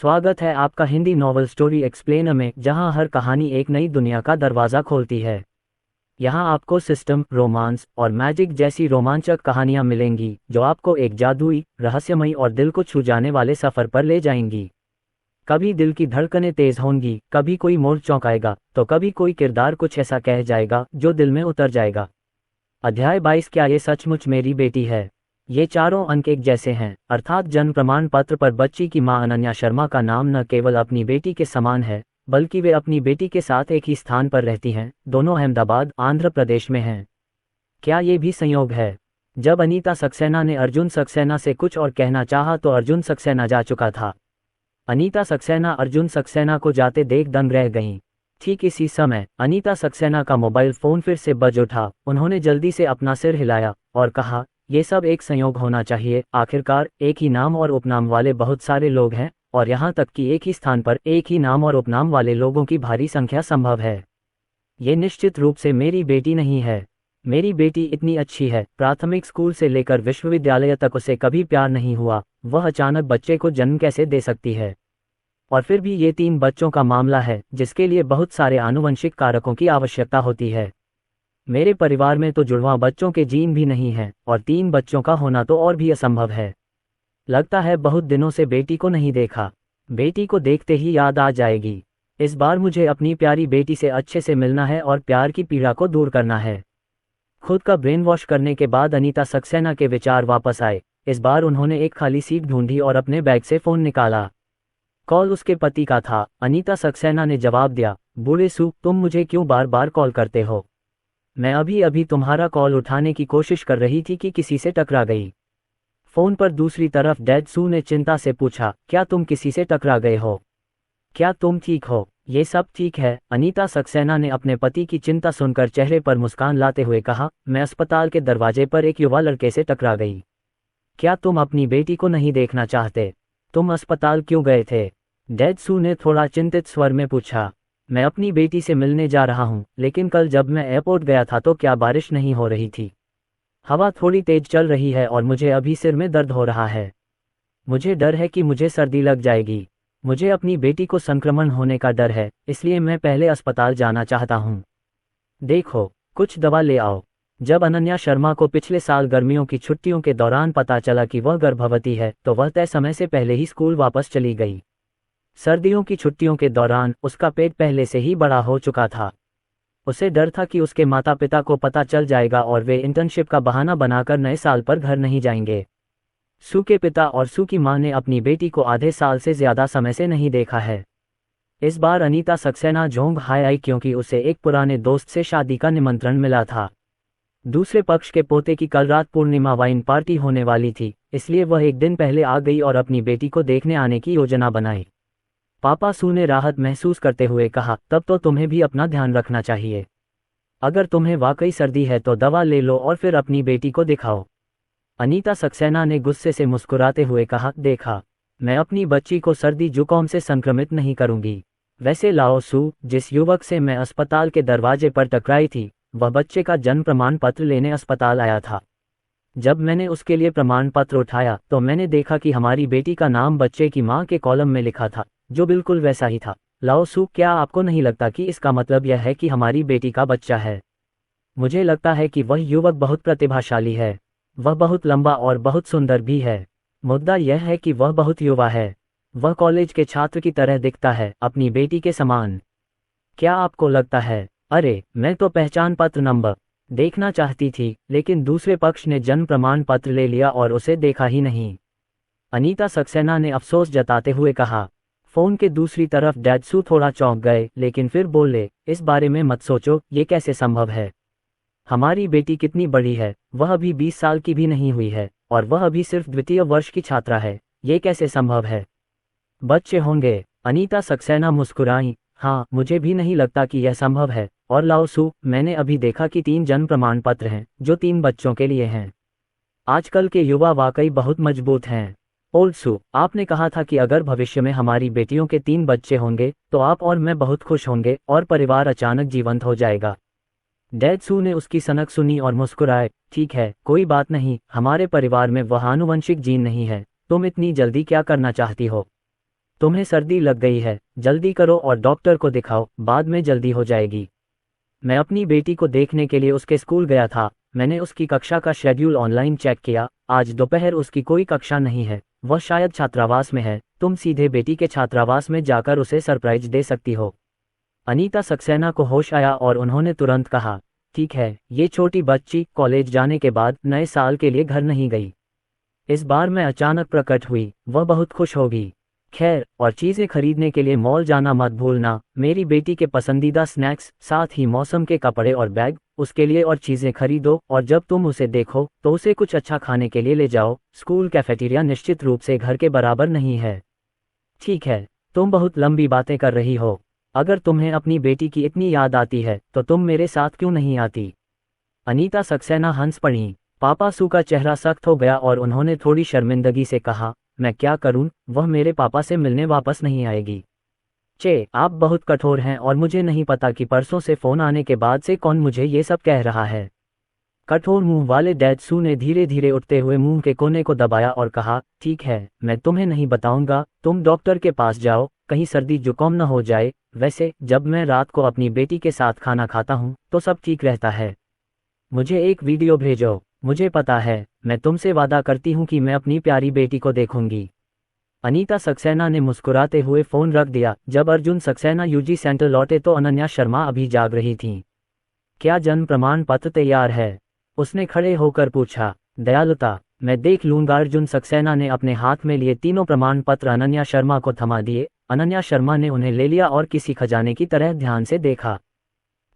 स्वागत है आपका हिंदी नॉवल स्टोरी एक्सप्लेनर में, जहां हर कहानी एक नई दुनिया का दरवाज़ा खोलती है। यहां आपको सिस्टम, रोमांस और मैजिक जैसी रोमांचक कहानियां मिलेंगी जो आपको एक जादुई, रहस्यमयी और दिल को छू जाने वाले सफ़र पर ले जाएंगी। कभी दिल की धड़कनें तेज होंगी, कभी कोई मोड़ चौंकाएगा, तो कभी कोई किरदार कुछ ऐसा कह जाएगा जो दिल में उतर जाएगा। अध्याय 22। क्या ये सचमुच मेरी बेटी है? ये चारों अंक एक जैसे हैं, अर्थात जन्म प्रमाण पत्र पर बच्ची की मां अनन्या शर्मा का नाम न केवल अपनी बेटी के समान है, बल्कि वे अपनी बेटी के साथ एक ही स्थान पर रहती हैं। दोनों अहमदाबाद, आंध्र प्रदेश में हैं। क्या ये भी संयोग है? जब अनीता सक्सेना ने अर्जुन सक्सेना से कुछ और कहना चाहा तो अर्जुन सक्सेना जा चुका था। अनीता सक्सेना अर्जुन सक्सेना को जाते देख दंग रह गईं। ठीक इसी समय अनीता सक्सेना का मोबाइल फोन फिर से बज उठा। उन्होंने जल्दी से अपना सिर हिलाया और कहा, ये सब एक संयोग होना चाहिए। आखिरकार एक ही नाम और उपनाम वाले बहुत सारे लोग हैं, और यहाँ तक कि एक ही स्थान पर एक ही नाम और उपनाम वाले लोगों की भारी संख्या संभव है। ये निश्चित रूप से मेरी बेटी नहीं है। मेरी बेटी इतनी अच्छी है, प्राथमिक स्कूल से लेकर विश्वविद्यालय तक उसे कभी प्यार नहीं हुआ, वह अचानक बच्चे को जन्म कैसे दे सकती है? और फिर भी ये 3 बच्चों का मामला है, जिसके लिए बहुत सारे आनुवंशिक कारकों की आवश्यकता होती है। मेरे परिवार में तो जुड़वां बच्चों के जीन भी नहीं हैं, और 3 बच्चों का होना तो और भी असंभव है। लगता है बहुत दिनों से बेटी को नहीं देखा। बेटी को देखते ही याद आ जाएगी। इस बार मुझे अपनी प्यारी बेटी से अच्छे से मिलना है और प्यार की पीड़ा को दूर करना है। खुद का ब्रेन वॉश करने के बाद अनीता सक्सेना के विचार वापस आए। इस बार उन्होंने एक खाली सीट ढूंढी और अपने बैग से फ़ोन निकाला। कॉल उसके पति का था। अनीता सक्सेना ने जवाब दिया, बूढ़े सू, तुम मुझे क्यों बार बार कॉल करते हो? मैं अभी अभी तुम्हारा कॉल उठाने की कोशिश कर रही थी कि किसी से टकरा गई। फोन पर दूसरी तरफ डैड सू ने चिंता से पूछा, क्या तुम किसी से टकरा गए हो? क्या तुम ठीक हो? ये सब ठीक है। अनीता सक्सेना ने अपने पति की चिंता सुनकर चेहरे पर मुस्कान लाते हुए कहा, मैं अस्पताल के दरवाजे पर एक युवा लड़के से टकरा गई। क्या तुम अपनी बेटी को नहीं देखना चाहते? तुम अस्पताल क्यों गए थे? डैड सू ने थोड़ा चिंतित स्वर में पूछा। मैं अपनी बेटी से मिलने जा रहा हूँ, लेकिन कल जब मैं एयरपोर्ट गया था तो क्या बारिश नहीं हो रही थी? हवा थोड़ी तेज चल रही है और मुझे अभी सिर में दर्द हो रहा है। मुझे डर है कि मुझे सर्दी लग जाएगी। मुझे अपनी बेटी को संक्रमण होने का डर है, इसलिए मैं पहले अस्पताल जाना चाहता हूँ। देखो, कुछ दवा ले आओ। जब अनन्या शर्मा को पिछले साल गर्मियों की छुट्टियों के दौरान पता चला कि वह गर्भवती है, तो वह तय समय से पहले ही स्कूल वापस चली गई। सर्दियों की छुट्टियों के दौरान उसका पेट पहले से ही बड़ा हो चुका था। उसे डर था कि उसके माता पिता को पता चल जाएगा और वे इंटर्नशिप का बहाना बनाकर नए साल पर घर नहीं जाएंगे। सू के पिता और सू की मां ने अपनी बेटी को आधे साल से ज्यादा समय से नहीं देखा है। इस बार अनीता सक्सेना झोंक हाय आई क्योंकि उसे एक पुराने दोस्त से शादी का निमंत्रण मिला था। दूसरे पक्ष के पोते की कल रात पूर्णिमा वाइन पार्टी होने वाली थी, इसलिए वह एक दिन पहले आ गई और अपनी बेटी को देखने आने की योजना बनाई। पापा सू ने राहत महसूस करते हुए कहा, तब तो तुम्हें भी अपना ध्यान रखना चाहिए। अगर तुम्हें वाकई सर्दी है तो दवा ले लो और फिर अपनी बेटी को दिखाओ। अनीता सक्सेना ने गुस्से से मुस्कुराते हुए कहा, देखा, मैं अपनी बच्ची को सर्दी जुकाम से संक्रमित नहीं करूंगी। वैसे लाओ सू, जिस युवक से मैं अस्पताल के दरवाजे पर टकराई थी, वह बच्चे का जन्म प्रमाण पत्र लेने अस्पताल आया था। जब मैंने उसके लिए प्रमाण पत्र उठाया तो मैंने देखा कि हमारी बेटी का नाम बच्चे की मां के कॉलम में लिखा था, जो बिल्कुल वैसा ही था। लाओ सू, क्या आपको नहीं लगता कि इसका मतलब यह है कि हमारी बेटी का बच्चा है? मुझे लगता है कि वह युवक बहुत प्रतिभाशाली है। वह बहुत लंबा और बहुत सुंदर भी है। मुद्दा यह है कि वह बहुत युवा है। वह कॉलेज के छात्र की तरह दिखता है, अपनी बेटी के समान। क्या आपको लगता है? अरे, मैं तो पहचान पत्र नंबर देखना चाहती थी, लेकिन दूसरे पक्ष ने जन्म प्रमाण पत्र ले लिया और उसे देखा ही नहीं। अनीता सक्सेना ने अफसोस जताते हुए कहा। फोन के दूसरी तरफ डैड सू थोड़ा चौंक गए, लेकिन फिर बोले, इस बारे में मत सोचो, ये कैसे संभव है? हमारी बेटी कितनी बड़ी है, वह अभी 20 साल की भी नहीं हुई है, और वह अभी सिर्फ द्वितीय वर्ष की छात्रा है। ये कैसे संभव है? बच्चे होंगे। अनीता सक्सेना मुस्कुराई, हाँ, मुझे भी नहीं लगता कि यह संभव है। और लाओ सू, मैंने अभी देखा कि 3 जन्म प्रमाण पत्र हैं, जो 3 बच्चों के लिए हैं। आजकल के युवा वाकई बहुत मजबूत हैं। ओल्ड सू, आपने कहा था कि अगर भविष्य में हमारी बेटियों के 3 बच्चे होंगे तो आप और मैं बहुत खुश होंगे और परिवार अचानक जीवंत हो जाएगा। डैड सू ने उसकी सनक सुनी और मुस्कुराए, ठीक है, कोई बात नहीं, हमारे परिवार में वह आनुवंशिक जीन नहीं है। तुम इतनी जल्दी क्या करना चाहती हो? तुम्हें सर्दी लग गई है, जल्दी करो और डॉक्टर को दिखाओ, बाद में जल्दी हो जाएगी। मैं अपनी बेटी को देखने के लिए उसके स्कूल गया था। मैंने उसकी कक्षा का शेड्यूल ऑनलाइन चेक किया। आज दोपहर उसकी कोई कक्षा नहीं है, वह शायद छात्रावास में है। तुम सीधे बेटी के छात्रावास में जाकर उसे सरप्राइज दे सकती हो। अनीता सक्सेना को होश आया और उन्होंने तुरंत कहा, ठीक है, ये छोटी बच्ची कॉलेज जाने के बाद नए साल के लिए घर नहीं गई। इस बार मैं अचानक प्रकट हुई, वह बहुत खुश होगी। खैर, और चीज़ें खरीदने के लिए मॉल जाना मत भूलना। मेरी बेटी के पसंदीदा स्नैक्स, साथ ही मौसम के कपड़े और बैग, उसके लिए और चीज़ें खरीदो। और जब तुम उसे देखो तो उसे कुछ अच्छा खाने के लिए ले जाओ। स्कूल कैफेटेरिया निश्चित रूप से घर के बराबर नहीं है। ठीक है, तुम बहुत लंबी बातें कर रही हो। अगर तुम्हें अपनी बेटी की इतनी याद आती है तो तुम मेरे साथ क्यों नहीं आती? अनीता सक्सेना हंस पड़ी। पापा सू का चेहरा सख्त हो गया और उन्होंने थोड़ी शर्मिंदगी से कहा, मैं क्या करूं, वह मेरे पापा से मिलने वापस नहीं आएगी। आप बहुत कठोर हैं और मुझे नहीं पता कि परसों से फोन आने के बाद से कौन मुझे ये सब कह रहा है। कठोर मुंह वाले डैड सू ने धीरे धीरे उठते हुए मुंह के कोने को दबाया और कहा, ठीक है, मैं तुम्हें नहीं बताऊंगा। तुम डॉक्टर के पास जाओ, कहीं सर्दी जुकाम न हो जाए। वैसे जब मैं रात को अपनी बेटी के साथ खाना खाता हूँ तो सब ठीक रहता है। मुझे एक वीडियो भेजो। मुझे पता है, मैं तुमसे वादा करती हूँ कि मैं अपनी प्यारी बेटी को देखूंगी। अनीता सक्सेना ने मुस्कुराते हुए फोन रख दिया। जब अर्जुन सक्सेना यूजी सेंटर लौटे तो अनन्या शर्मा अभी जाग रही थीं। क्या जन्म प्रमाण पत्र तैयार है? उसने खड़े होकर पूछा। दयालुता, मैं देख लूंगा। अर्जुन सक्सेना ने अपने हाथ में लिए तीनों प्रमाण पत्र अनन्या शर्मा को थमा दिए। अनन्या शर्मा ने उन्हें ले लिया और किसी खजाने की तरह ध्यान से देखा।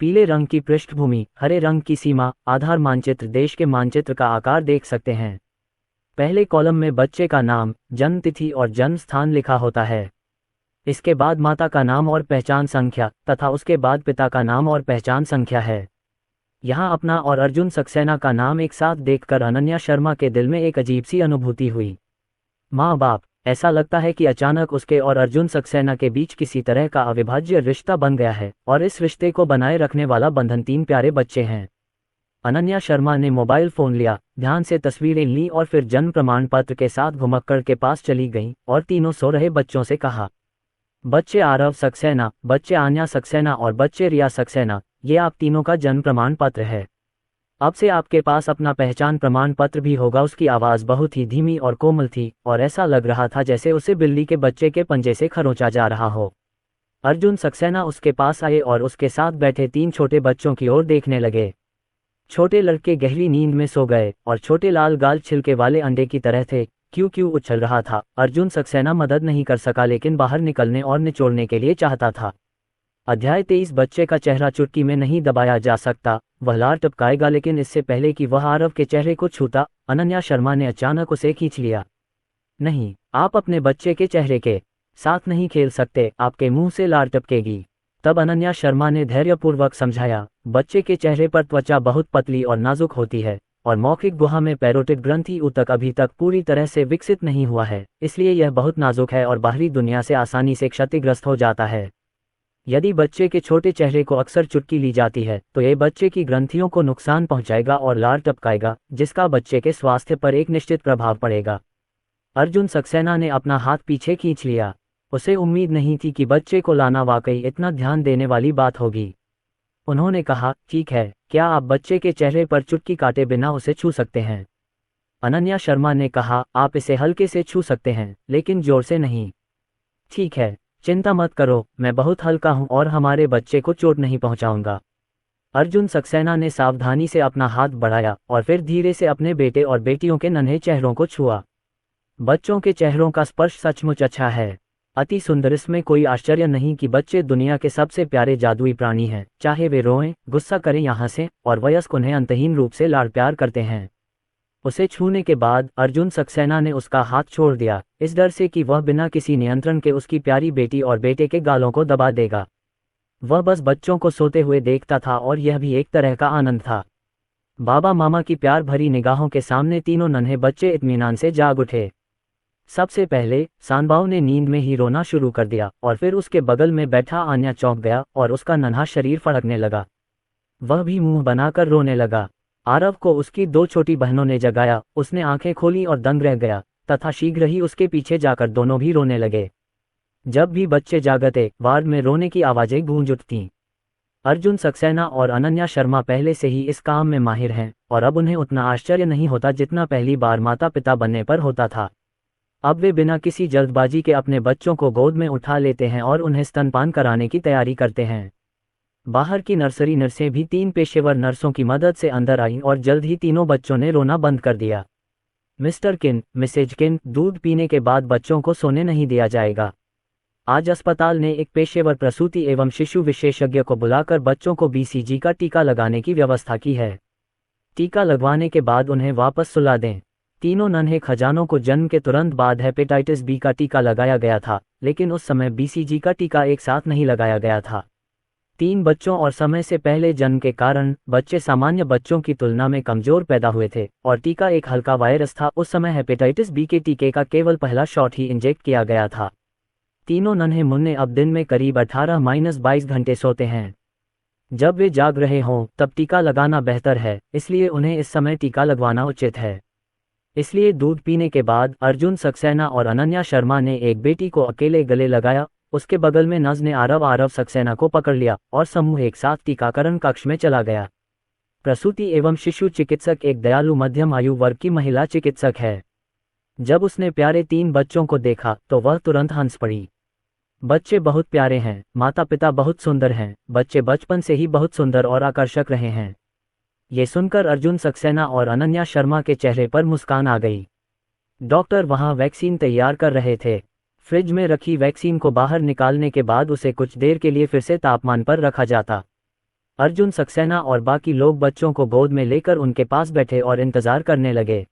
पीले रंग की पृष्ठभूमि, हरे रंग की सीमा, आधार मानचित्र, देश के मानचित्र का आकार देख सकते हैं। पहले कॉलम में बच्चे का नाम, जन्म तिथि और जन्म स्थान लिखा होता है। इसके बाद माता का नाम और पहचान संख्या तथा उसके बाद पिता का नाम और पहचान संख्या है। यहाँ अपना और अर्जुन सक्सेना का नाम एक साथ देखकर अनन्या शर्मा के दिल में एक अजीब सी अनुभूति हुई। माँ बाप, ऐसा लगता है कि अचानक उसके और अर्जुन सक्सेना के बीच किसी तरह का अविभाज्य रिश्ता बन गया है और इस रिश्ते को बनाए रखने वाला बंधन तीन प्यारे बच्चे हैं। अनन्या शर्मा ने मोबाइल फोन लिया, ध्यान से तस्वीरें ली और फिर जन्म प्रमाण पत्र के साथ घुमक्कड़ के पास चली गईं और तीनों सो रहे बच्चों से कहा, बच्चे आरव सक्सेना, बच्चे आन्या सक्सेना और बच्चे रिया सक्सेना, ये आप तीनों का जन्म प्रमाण पत्र है। अब से आपके पास अपना पहचान प्रमाण पत्र भी होगा। उसकी आवाज़ बहुत ही धीमी और कोमल थी और ऐसा लग रहा था जैसे उसे बिल्ली के बच्चे के पंजे से खरोंचा जा रहा हो। अर्जुन सक्सेना उसके पास आए और उसके साथ बैठे तीन छोटे बच्चों की ओर देखने लगे। छोटे लड़के गहरी नींद में सो गए और छोटे लाल गाल छिलके वाले अंडे की तरह थे। क्यों क्यों उछल रहा था। अर्जुन सक्सेना मदद नहीं कर सका लेकिन बाहर निकलने और निचोड़ने के लिए चाहता था। अध्याय 23। बच्चे का चेहरा चुटकी में नहीं दबाया जा सकता। वह लार टपकाएगा लेकिन इससे पहले कि वह आरव के चेहरे को छूता, अनन्या शर्मा ने अचानक उसे खींच लिया। नहीं, आप अपने बच्चे के चेहरे के साथ नहीं खेल सकते, आपके मुंह से लार टपकेगी। तब अनन्या शर्मा ने धैर्यपूर्वक समझाया, बच्चे के चेहरे पर त्वचा बहुत पतली और नाजुक होती है और मौखिक गुहा में पैरोटिड ग्रंथि ऊतक अभी तक पूरी तरह से विकसित नहीं हुआ है, इसलिए यह बहुत नाजुक है और बाहरी दुनिया से आसानी से क्षतिग्रस्त हो जाता है। यदि बच्चे के छोटे चेहरे को अक्सर चुटकी ली जाती है तो यह बच्चे की ग्रंथियों को नुकसान पहुंचाएगा और लार टपकाएगा, जिसका बच्चे के स्वास्थ्य पर एक निश्चित प्रभाव पड़ेगा। अर्जुन सक्सेना ने अपना हाथ पीछे खींच लिया। उसे उम्मीद नहीं थी कि बच्चे को लाना वाकई इतना ध्यान देने वाली बात होगी। उन्होंने कहा, ठीक है, क्या आप बच्चे के चेहरे पर चुटकी काटे बिना उसे छू सकते हैं? अनन्या शर्मा ने कहा, आप इसे हल्के से छू सकते हैं लेकिन जोर से नहीं। ठीक है, चिंता मत करो, मैं बहुत हल्का हूं और हमारे बच्चे को चोट नहीं पहुंचाऊंगा। अर्जुन सक्सेना ने सावधानी से अपना हाथ बढ़ाया और फिर धीरे से अपने बेटे और बेटियों के नन्हे चेहरों को छुआ। बच्चों के चेहरों का स्पर्श सचमुच अच्छा है, अति सुंदर। इसमें कोई आश्चर्य नहीं कि बच्चे दुनिया के सबसे प्यारे जादुई प्राणी हैं, चाहे वे रोएं, गुस्सा करें या हंसें, और वयस्क उन्हें अंतहीन रूप से लाड़ प्यार करते हैं। उसे छूने के बाद अर्जुन सक्सेना ने उसका हाथ छोड़ दिया, इस डर से कि वह बिना किसी नियंत्रण के उसकी प्यारी बेटी और बेटे के गालों को दबा देगा। वह बस बच्चों को सोते हुए देखता था और यह भी एक तरह का आनंद था। बाबा मामा की प्यार भरी निगाहों के सामने तीनों नन्हे बच्चे इत्मीनान से जाग उठे। सबसे पहले सानबाओ ने नींद में ही रोना शुरू कर दिया और फिर उसके बगल में बैठा आन्या चौंक गया और उसका नन्हा शरीर फड़कने लगा। वह भी मुंह बनाकर रोने लगा। आरव को उसकी दो छोटी बहनों ने जगाया। उसने आंखें खोली और दंग रह गया तथा शीघ्र ही उसके पीछे जाकर दोनों भी रोने लगे। जब भी बच्चे जागते, वार्ड में रोने की आवाजें गूंज उठतीं। अर्जुन सक्सेना और अनन्या शर्मा पहले से ही इस काम में माहिर हैं, और अब उन्हें उतना आश्चर्य नहीं होता जितना पहली बार माता पिता बनने पर होता था। अब वे बिना किसी जल्दबाजी के अपने बच्चों को गोद में उठा लेते हैं और उन्हें स्तनपान कराने की तैयारी करते हैं। बाहर की नर्सरी नर्सें भी 3 पेशेवर नर्सों की मदद से अंदर आईं और जल्द ही तीनों बच्चों ने रोना बंद कर दिया। मिस्टर किन, मिसेज किन, दूध पीने के बाद बच्चों को सोने नहीं दिया जाएगा। आज अस्पताल ने एक पेशेवर प्रसूति एवं शिशु विशेषज्ञ को बुलाकर बच्चों को BCG का टीका लगाने की व्यवस्था की है। टीका लगवाने के बाद उन्हें वापस सुला दें। तीनों नन्हे खजानों को जन्म के तुरंत बाद हेपेटाइटिस B का टीका लगाया गया था, लेकिन उस समय BCG का टीका एक साथ नहीं लगाया गया था। 3 बच्चों और समय से पहले जन्म के कारण बच्चे सामान्य बच्चों की तुलना में कमजोर पैदा हुए थे, और टीका एक हल्का वायरस था। उस समय हेपेटाइटिस B के टीके का केवल पहला शॉट ही इंजेक्ट किया गया था। तीनों नन्हे मुन्ने अब दिन में करीब 18-22 घंटे सोते हैं। जब वे जाग रहे हों तब टीका लगाना बेहतर है, इसलिए उन्हें इस समय टीका लगवाना उचित है। इसलिए दूध पीने के बाद अर्जुन सक्सेना और अनन्या शर्मा ने एक बेटी को अकेले गले लगाया, उसके बगल में नज ने आरव सक्सेना को पकड़ लिया और समूह एक साथ टीकाकरण कक्ष में चला गया। प्रसूति एवं शिशु चिकित्सक एक दयालु मध्यम आयु वर्ग की महिला चिकित्सक है। जब उसने प्यारे 3 बच्चों को देखा तो वह तुरंत हंस पड़ी। बच्चे बहुत प्यारे हैं, माता पिता बहुत सुंदर हैं, बच्चे बचपन से ही बहुत सुंदर और आकर्षक रहे हैं। ये सुनकर अर्जुन सक्सेना और अनन्या शर्मा के चेहरे पर मुस्कान आ गई। डॉक्टर वहां वैक्सीन तैयार कर रहे थे। फ्रिज में रखी वैक्सीन को बाहर निकालने के बाद उसे कुछ देर के लिए फिर से तापमान पर रखा जाता। अर्जुन सक्सेना और बाकी लोग बच्चों को गोद में लेकर उनके पास बैठे और इंतजार करने लगे।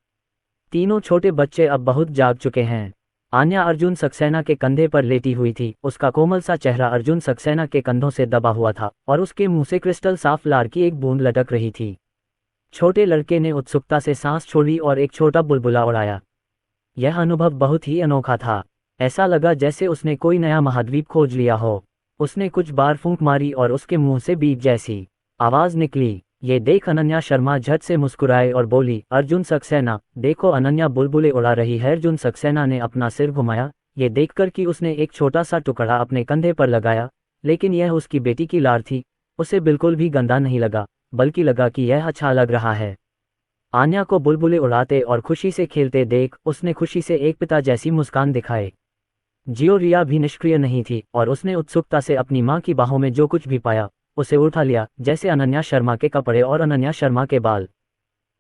तीनों छोटे बच्चे अब बहुत जाग चुके हैं। आन्या अर्जुन सक्सेना के कंधे पर लेटी हुई थी, उसका कोमल सा चेहरा अर्जुन सक्सेना के कंधों से दबा हुआ था और उसके मुंह से क्रिस्टल साफ लार की एक बूंद लटक रही थी। छोटे लड़के ने उत्सुकता से सांस छोड़ी और एक छोटा बुलबुला उड़ाया। यह अनुभव बहुत ही अनोखा था। ऐसा लगा जैसे उसने कोई नया महाद्वीप खोज लिया हो। उसने कुछ बार फूंक मारी और उसके मुंह से बीप जैसी आवाज निकली। ये देख अनन्या शर्मा झट से मुस्कुराए और बोली, अर्जुन सक्सेना, देखो अनन्या बुलबुले उड़ा रही है। अर्जुन सक्सेना ने अपना सिर घुमाया, ये देखकर कि उसने एक छोटा सा टुकड़ा अपने कंधे पर लगाया, लेकिन यह उसकी बेटी की लार थी। उसे बिल्कुल भी गंदा नहीं लगा, बल्कि लगा कि यह अच्छा लग रहा है। आन्या को बुलबुले उड़ाते और खुशी से खेलते देख उसने खुशी से एक पिता जैसी मुस्कान दिखाए। जियोरिया भी निष्क्रिय नहीं थी और उसने उत्सुकता से अपनी मां की बाहों में जो कुछ भी पाया उसे उठा लिया, जैसे अनन्या शर्मा के कपड़े और अनन्या शर्मा के बाल।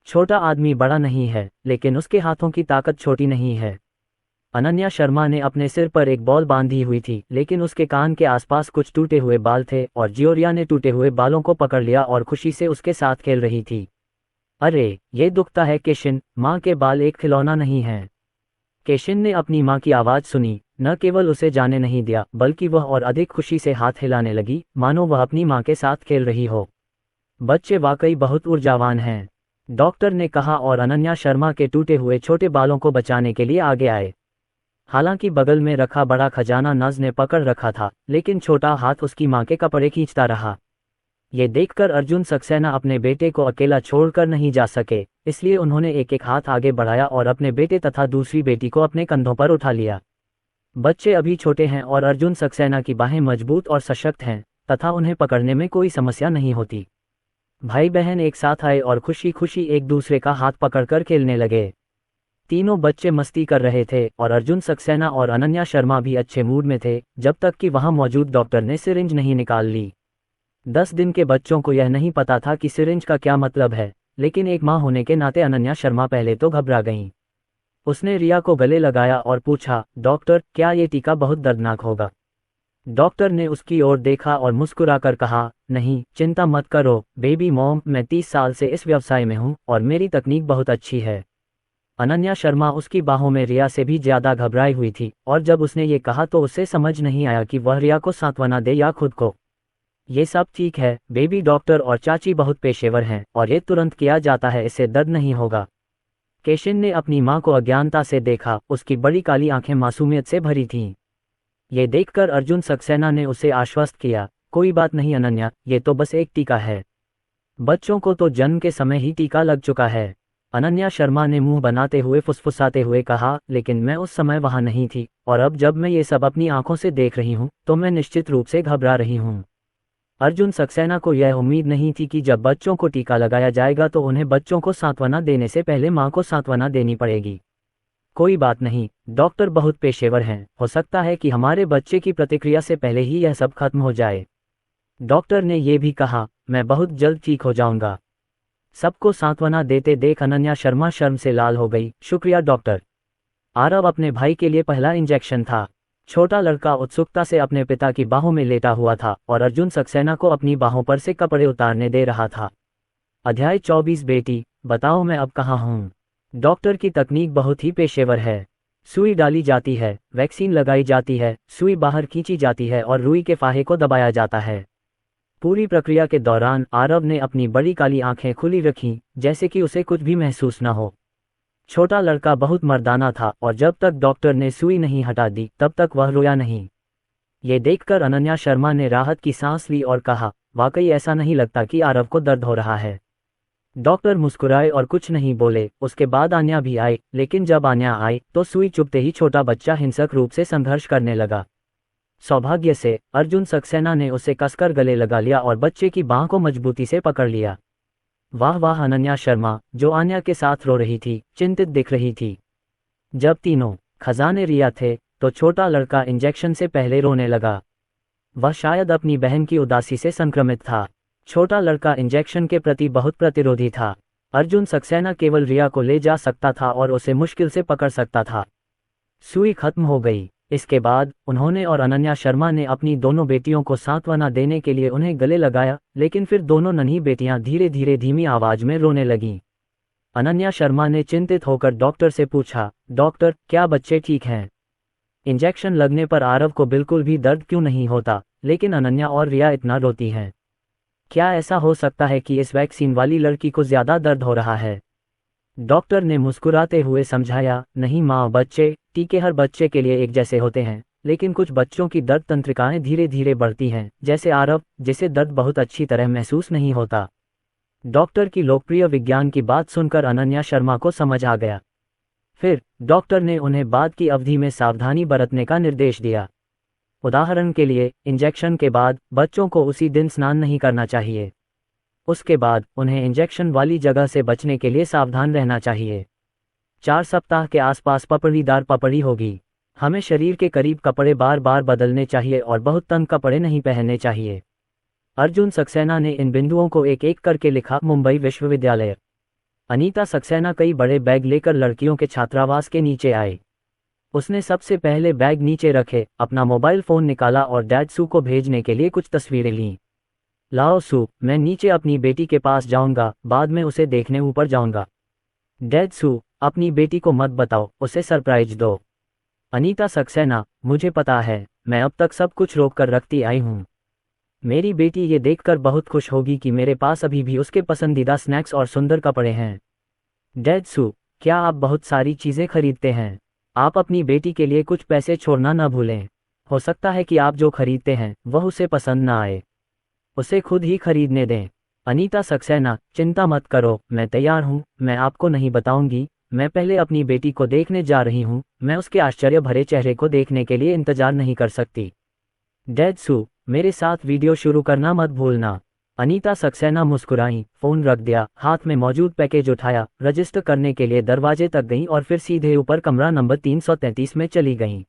छोटा आदमी बड़ा नहीं है, लेकिन उसके हाथों की ताकत छोटी नहीं है। अनन्या शर्मा ने अपने सिर पर एक बॉल बांधी हुई थी, लेकिन उसके कान के आसपास कुछ टूटे हुए बाल थे और जियोरिया ने टूटे हुए बालों को पकड़ लिया और खुशी से उसके साथ खेल रही थी। अरे, ये दुखता है केशिन, माँ के बाल एक खिलौना नहीं हैं। केशिन ने अपनी माँ की आवाज़ सुनी, न केवल उसे जाने नहीं दिया, बल्कि वह और अधिक खुशी से हाथ हिलाने लगी, मानो वह अपनी माँ के साथ खेल रही हो। बच्चे वाकई बहुत ऊर्जावान हैं, डॉक्टर ने कहा और अनन्या शर्मा के टूटे हुए छोटे बालों को बचाने के लिए आगे आए। हालांकि बगल में रखा बड़ा खजाना नज ने पकड़ रखा था, लेकिन छोटा हाथ उसकी माँ के कपड़े खींचता रहा। ये देखकर अर्जुन सक्सेना अपने बेटे को अकेला छोड़कर नहीं जा सके, इसलिए उन्होंने एक एक हाथ आगे बढ़ाया और अपने बेटे तथा दूसरी बेटी को अपने कंधों पर उठा लिया। बच्चे अभी छोटे हैं और अर्जुन सक्सेना की बाहें मजबूत और सशक्त हैं तथा उन्हें पकड़ने में कोई समस्या नहीं होती। भाई बहन एक साथ आए और खुशी खुशी एक दूसरे का हाथ पकड़कर खेलने लगे। तीनों बच्चे मस्ती कर रहे थे और अर्जुन सक्सेना और अनन्या शर्मा भी अच्छे मूड में थे, जब तक कि वहां मौजूद डॉक्टर ने सिरिंज नहीं निकाल ली। 10 दिन के बच्चों को यह नहीं पता था कि सिरिंज का क्या मतलब है, लेकिन एक माँ होने के नाते अनन्या शर्मा पहले तो घबरा गईं। उसने रिया को गले लगाया और पूछा, डॉक्टर, क्या ये टीका बहुत दर्दनाक होगा? डॉक्टर ने उसकी ओर देखा और मुस्कुराकर कहा, नहीं, चिंता मत करो बेबी मॉम, मैं 30 साल से इस व्यवसाय में हूँ और मेरी तकनीक बहुत अच्छी है। अनन्या शर्मा उसकी बाहों में रिया से भी ज्यादा घबराई हुई थी और जब उसने ये कहा तो उसे समझ नहीं आया कि वह रिया को सांत्वना दे या खुद को। ये सब ठीक है बेबी, डॉक्टर और चाची बहुत पेशेवर हैं और ये तुरंत किया जाता है, इससे दर्द नहीं होगा। केशिन ने अपनी माँ को अज्ञानता से देखा, उसकी बड़ी काली आंखें मासूमियत से भरी थीं। ये देखकर अर्जुन सक्सेना ने उसे आश्वस्त किया, कोई बात नहीं अनन्या, ये तो बस एक टीका है। बच्चों को तो जन्म के समय ही टीका लग चुका है। अनन्या शर्मा ने मुंह बनाते हुए फुसफुसाते हुए कहा, लेकिन मैं उस समय वहां नहीं थी, और अब जब मैं ये सब अपनी आंखों से देख रही हूं तो मैं निश्चित रूप से घबरा रही हूं। अर्जुन सक्सेना को यह उम्मीद नहीं थी कि जब बच्चों को टीका लगाया जाएगा तो उन्हें बच्चों को सांत्वना देने से पहले मां को सांत्वना देनी पड़ेगी। कोई बात नहीं, डॉक्टर बहुत पेशेवर हैं, हो सकता है कि हमारे बच्चे की प्रतिक्रिया से पहले ही यह सब खत्म हो जाए। डॉक्टर ने यह भी कहा, मैं बहुत जल्द ठीक हो जाऊंगा। सबको सांत्वना देते देख अनन्या शर्मा शर्म से लाल हो गई। शुक्रिया डॉक्टर। आरव अपने भाई के लिए पहला इंजेक्शन था। छोटा लड़का उत्सुकता से अपने पिता की बाहों में लेटा हुआ था और अर्जुन सक्सेना को अपनी बाहों पर से कपड़े उतारने दे रहा था। अध्याय 24। बेटी बताओ मैं अब कहाँ हूँ। डॉक्टर की तकनीक बहुत ही पेशेवर है। सुई डाली जाती है, वैक्सीन लगाई जाती है, सुई बाहर खींची जाती है और रुई के फाहे को दबाया जाता है। पूरी प्रक्रिया के दौरान आरव ने अपनी बड़ी काली आंखें खुली रखीं, जैसे कि उसे कुछ भी महसूस न हो। छोटा लड़का बहुत मर्दाना था और जब तक डॉक्टर ने सुई नहीं हटा दी तब तक वह रोया नहीं। ये देखकर अनन्या शर्मा ने राहत की सांस ली और कहा, वाकई ऐसा नहीं लगता कि आरव को दर्द हो रहा है। डॉक्टर मुस्कुराए और कुछ नहीं बोले। उसके बाद आन्या भी आई, लेकिन जब आन्या आई तो सुई चुभते ही छोटा बच्चा हिंसक रूप से संघर्ष करने लगा। सौभाग्य से अर्जुन सक्सेना ने उसे कसकर गले लगा लिया और बच्चे की बांह को मजबूती से पकड़ लिया। वाह वाह। अनन्या शर्मा, जो आन्या के साथ रो रही थी, चिंतित दिख रही थी। जब तीनों खजाने रिया थे तो छोटा लड़का इंजेक्शन से पहले रोने लगा। वह शायद अपनी बहन की उदासी से संक्रमित था। छोटा लड़का इंजेक्शन के प्रति बहुत प्रतिरोधी था। अर्जुन सक्सेना केवल रिया को ले जा सकता था और उसे मुश्किल से पकड़ सकता था। सुई खत्म हो गई। इसके बाद उन्होंने और अनन्या शर्मा ने अपनी दोनों बेटियों को सांत्वना देने के लिए उन्हें गले लगाया, लेकिन फिर दोनों नन्ही बेटियां धीरे धीरे धीमी आवाज में रोने लगीं। अनन्या शर्मा ने चिंतित होकर डॉक्टर से पूछा, डॉक्टर क्या बच्चे ठीक हैं? इंजेक्शन लगने पर आरव को बिल्कुल भी दर्द क्यों नहीं होता, लेकिन अनन्या और रिया इतना रोती हैं? क्या ऐसा हो सकता है कि इस वैक्सीन वाली लड़की को ज्यादा दर्द हो रहा है? डॉक्टर ने मुस्कुराते हुए समझाया, नहीं माँ, बच्चे टीके हर बच्चे के लिए एक जैसे होते हैं, लेकिन कुछ बच्चों की दर्द तंत्रिकाएं धीरे धीरे बढ़ती हैं, जैसे आरव, जिसे दर्द बहुत अच्छी तरह महसूस नहीं होता। डॉक्टर की लोकप्रिय विज्ञान की बात सुनकर अनन्या शर्मा को समझ आ गया। फिर डॉक्टर ने उन्हें बाद की अवधि में सावधानी बरतने का निर्देश दिया। उदाहरण के लिए, इंजेक्शन के बाद बच्चों को उसी दिन स्नान नहीं करना चाहिए। उसके बाद उन्हें इंजेक्शन वाली जगह से बचने के लिए सावधान रहना चाहिए। 4 सप्ताह के आसपास पपड़ीदार पपड़ी होगी। हमें शरीर के करीब कपड़े बार बार बदलने चाहिए और बहुत तंग कपड़े नहीं पहनने चाहिए। अर्जुन सक्सेना ने इन बिंदुओं को एक एक करके लिखा। मुंबई विश्वविद्यालय। अनीता सक्सेना कई बड़े बैग लेकर लड़कियों के छात्रावास के नीचे आई। उसने सबसे पहले बैग नीचे रखे, अपना मोबाइल फोन निकाला और डैड सू को भेजने के लिए कुछ तस्वीरें लीं। लाओ सू, मैं नीचे अपनी बेटी के पास जाऊंगा, बाद में उसे देखने ऊपर जाऊंगा। डैड सू, अपनी बेटी को मत बताओ, उसे सरप्राइज दो। अनीता सक्सेना, मुझे पता है, मैं अब तक सब कुछ रोक कर रखती आई हूँ। मेरी बेटी ये देखकर बहुत खुश होगी कि मेरे पास अभी भी उसके पसंदीदा स्नैक्स और सुंदर कपड़े हैं। डैड सू, क्या आप बहुत सारी चीज़ें खरीदते हैं? आप अपनी बेटी के लिए कुछ पैसे छोड़ना न भूलें। हो सकता है कि आप जो खरीदते हैं वह उसे पसंद न आए। उसे खुद ही खरीदने दें। अनीता सक्सेना, चिंता मत करो, मैं तैयार हूँ, मैं आपको नहीं बताऊंगी, मैं पहले अपनी बेटी को देखने जा रही हूँ, मैं उसके आश्चर्य भरे चेहरे को देखने के लिए इंतजार नहीं कर सकती। डैड सू, मेरे साथ वीडियो शुरू करना मत भूलना। अनीता सक्सेना मुस्कुराई, फोन रख दिया, हाथ में मौजूद पैकेज उठाया, रजिस्टर करने के लिए दरवाजे तक गईं और फिर सीधे ऊपर कमरा नंबर 333 में चली गईं।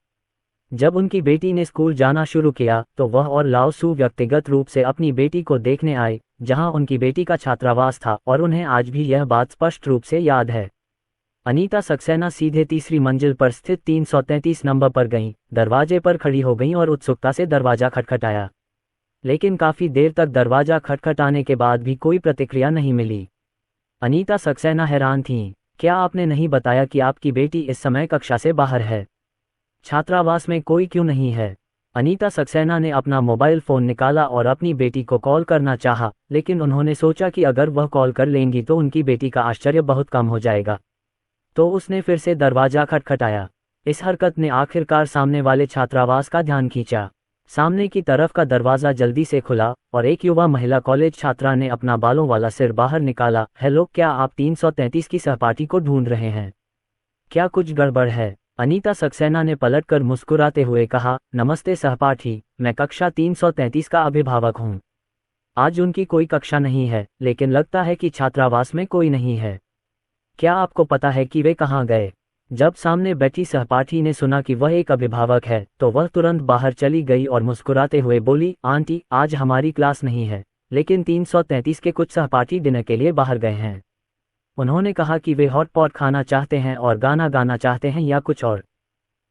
जब उनकी बेटी ने स्कूल जाना शुरू किया तो वह और लाओ सू व्यक्तिगत रूप से अपनी बेटी को देखने आए, जहां उनकी बेटी का छात्रावास था, और उन्हें आज भी यह बात स्पष्ट रूप से याद है। अनीता सक्सेना सीधे तीसरी मंजिल पर स्थित 333 नंबर पर गईं, दरवाजे पर खड़ी हो गईं और उत्सुकता से दरवाजा खटखटाया। लेकिन काफी देर तक दरवाजा खटखटाने के बाद भी कोई प्रतिक्रिया नहीं मिली। अनीता सक्सेना हैरान थीं। क्या आपने नहीं बताया कि आपकी बेटी इस समय कक्षा से बाहर है? छात्रावास में कोई क्यों नहीं है? अनीता सक्सेना ने अपना मोबाइल फोन निकाला और अपनी बेटी को कॉल करना चाहा, लेकिन उन्होंने सोचा कि अगर वह कॉल कर लेंगी तो उनकी बेटी का आश्चर्य बहुत कम हो जाएगा। तो उसने फिर से दरवाजा खटखटाया। इस हरकत ने आखिरकार सामने वाले छात्रावास का ध्यान खींचा। सामने की तरफ का दरवाज़ा जल्दी से खुला और एक युवा महिला कॉलेज छात्रा ने अपना बालों वाला सिर बाहर निकाला। हेलो, क्या आप 333 की सहपाठी को ढूंढ रहे हैं? क्या कुछ गड़बड़ है? अनीता सक्सेना ने पलटकर मुस्कुराते हुए कहा, नमस्ते सहपाठी, मैं कक्षा 333 का अभिभावक हूँ। आज उनकी कोई कक्षा नहीं है, लेकिन लगता है कि छात्रावास में कोई नहीं है। क्या आपको पता है कि वे कहाँ गए? जब सामने बैठी सहपाठी ने सुना कि वह एक अभिभावक है, तो वह तुरंत बाहर चली गई और मुस्कुराते हुए बोली, आंटी, आज हमारी क्लास नहीं है, लेकिन 333 के कुछ सहपाठी डिनर के लिए बाहर गए हैं। उन्होंने कहा कि वे हॉटपॉट खाना चाहते हैं और गाना गाना चाहते हैं या कुछ और।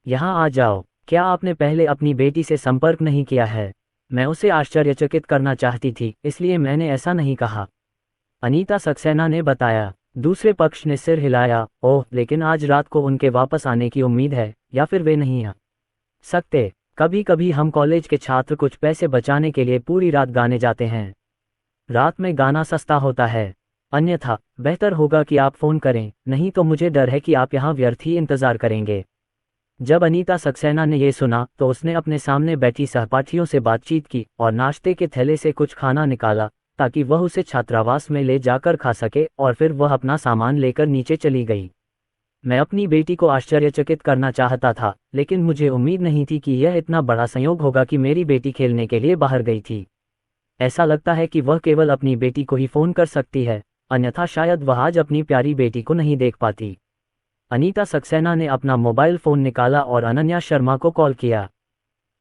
यहाँ आ जाओ। क्या आपने पहले अपनी बेटी से संपर्क नहीं किया है? मैं उसे आश्चर्यचकित करना चाहती थी, इसलिए मैंने ऐसा नहीं कहा, अनीता सक्सेना ने बताया। दूसरे पक्ष ने सिर हिलाया। ओह, लेकिन आज रात को उनके वापस आने की उम्मीद है, या फिर वे नहीं आ सकते? कभी कभी हम कॉलेज के छात्र कुछ पैसे बचाने के लिए पूरी रात गाने जाते हैं। रात में गाना सस्ता होता है। अन्यथा बेहतर होगा कि आप फ़ोन करें, नहीं तो मुझे डर है कि आप यहाँ व्यर्थ ही इंतज़ार करेंगे। जब अनीता सक्सेना ने यह सुना तो उसने अपने सामने बैठी सहपाठियों से बातचीत की और नाश्ते के थैले से कुछ खाना निकाला ताकि वह उसे छात्रावास में ले जाकर खा सके, और फिर वह अपना सामान लेकर नीचे चली गई। मैं अपनी बेटी को आश्चर्यचकित करना चाहता था, लेकिन मुझे उम्मीद नहीं थी कि यह इतना बड़ा संयोग होगा कि मेरी बेटी खेलने के लिए बाहर गई थी। ऐसा लगता है कि वह केवल अपनी बेटी को ही फ़ोन कर सकती है, अन्यथा शायद वह आज अपनी प्यारी बेटी को नहीं देख पाती। अनीता सक्सेना ने अपना मोबाइल फ़ोन निकाला और अनन्या शर्मा को कॉल किया।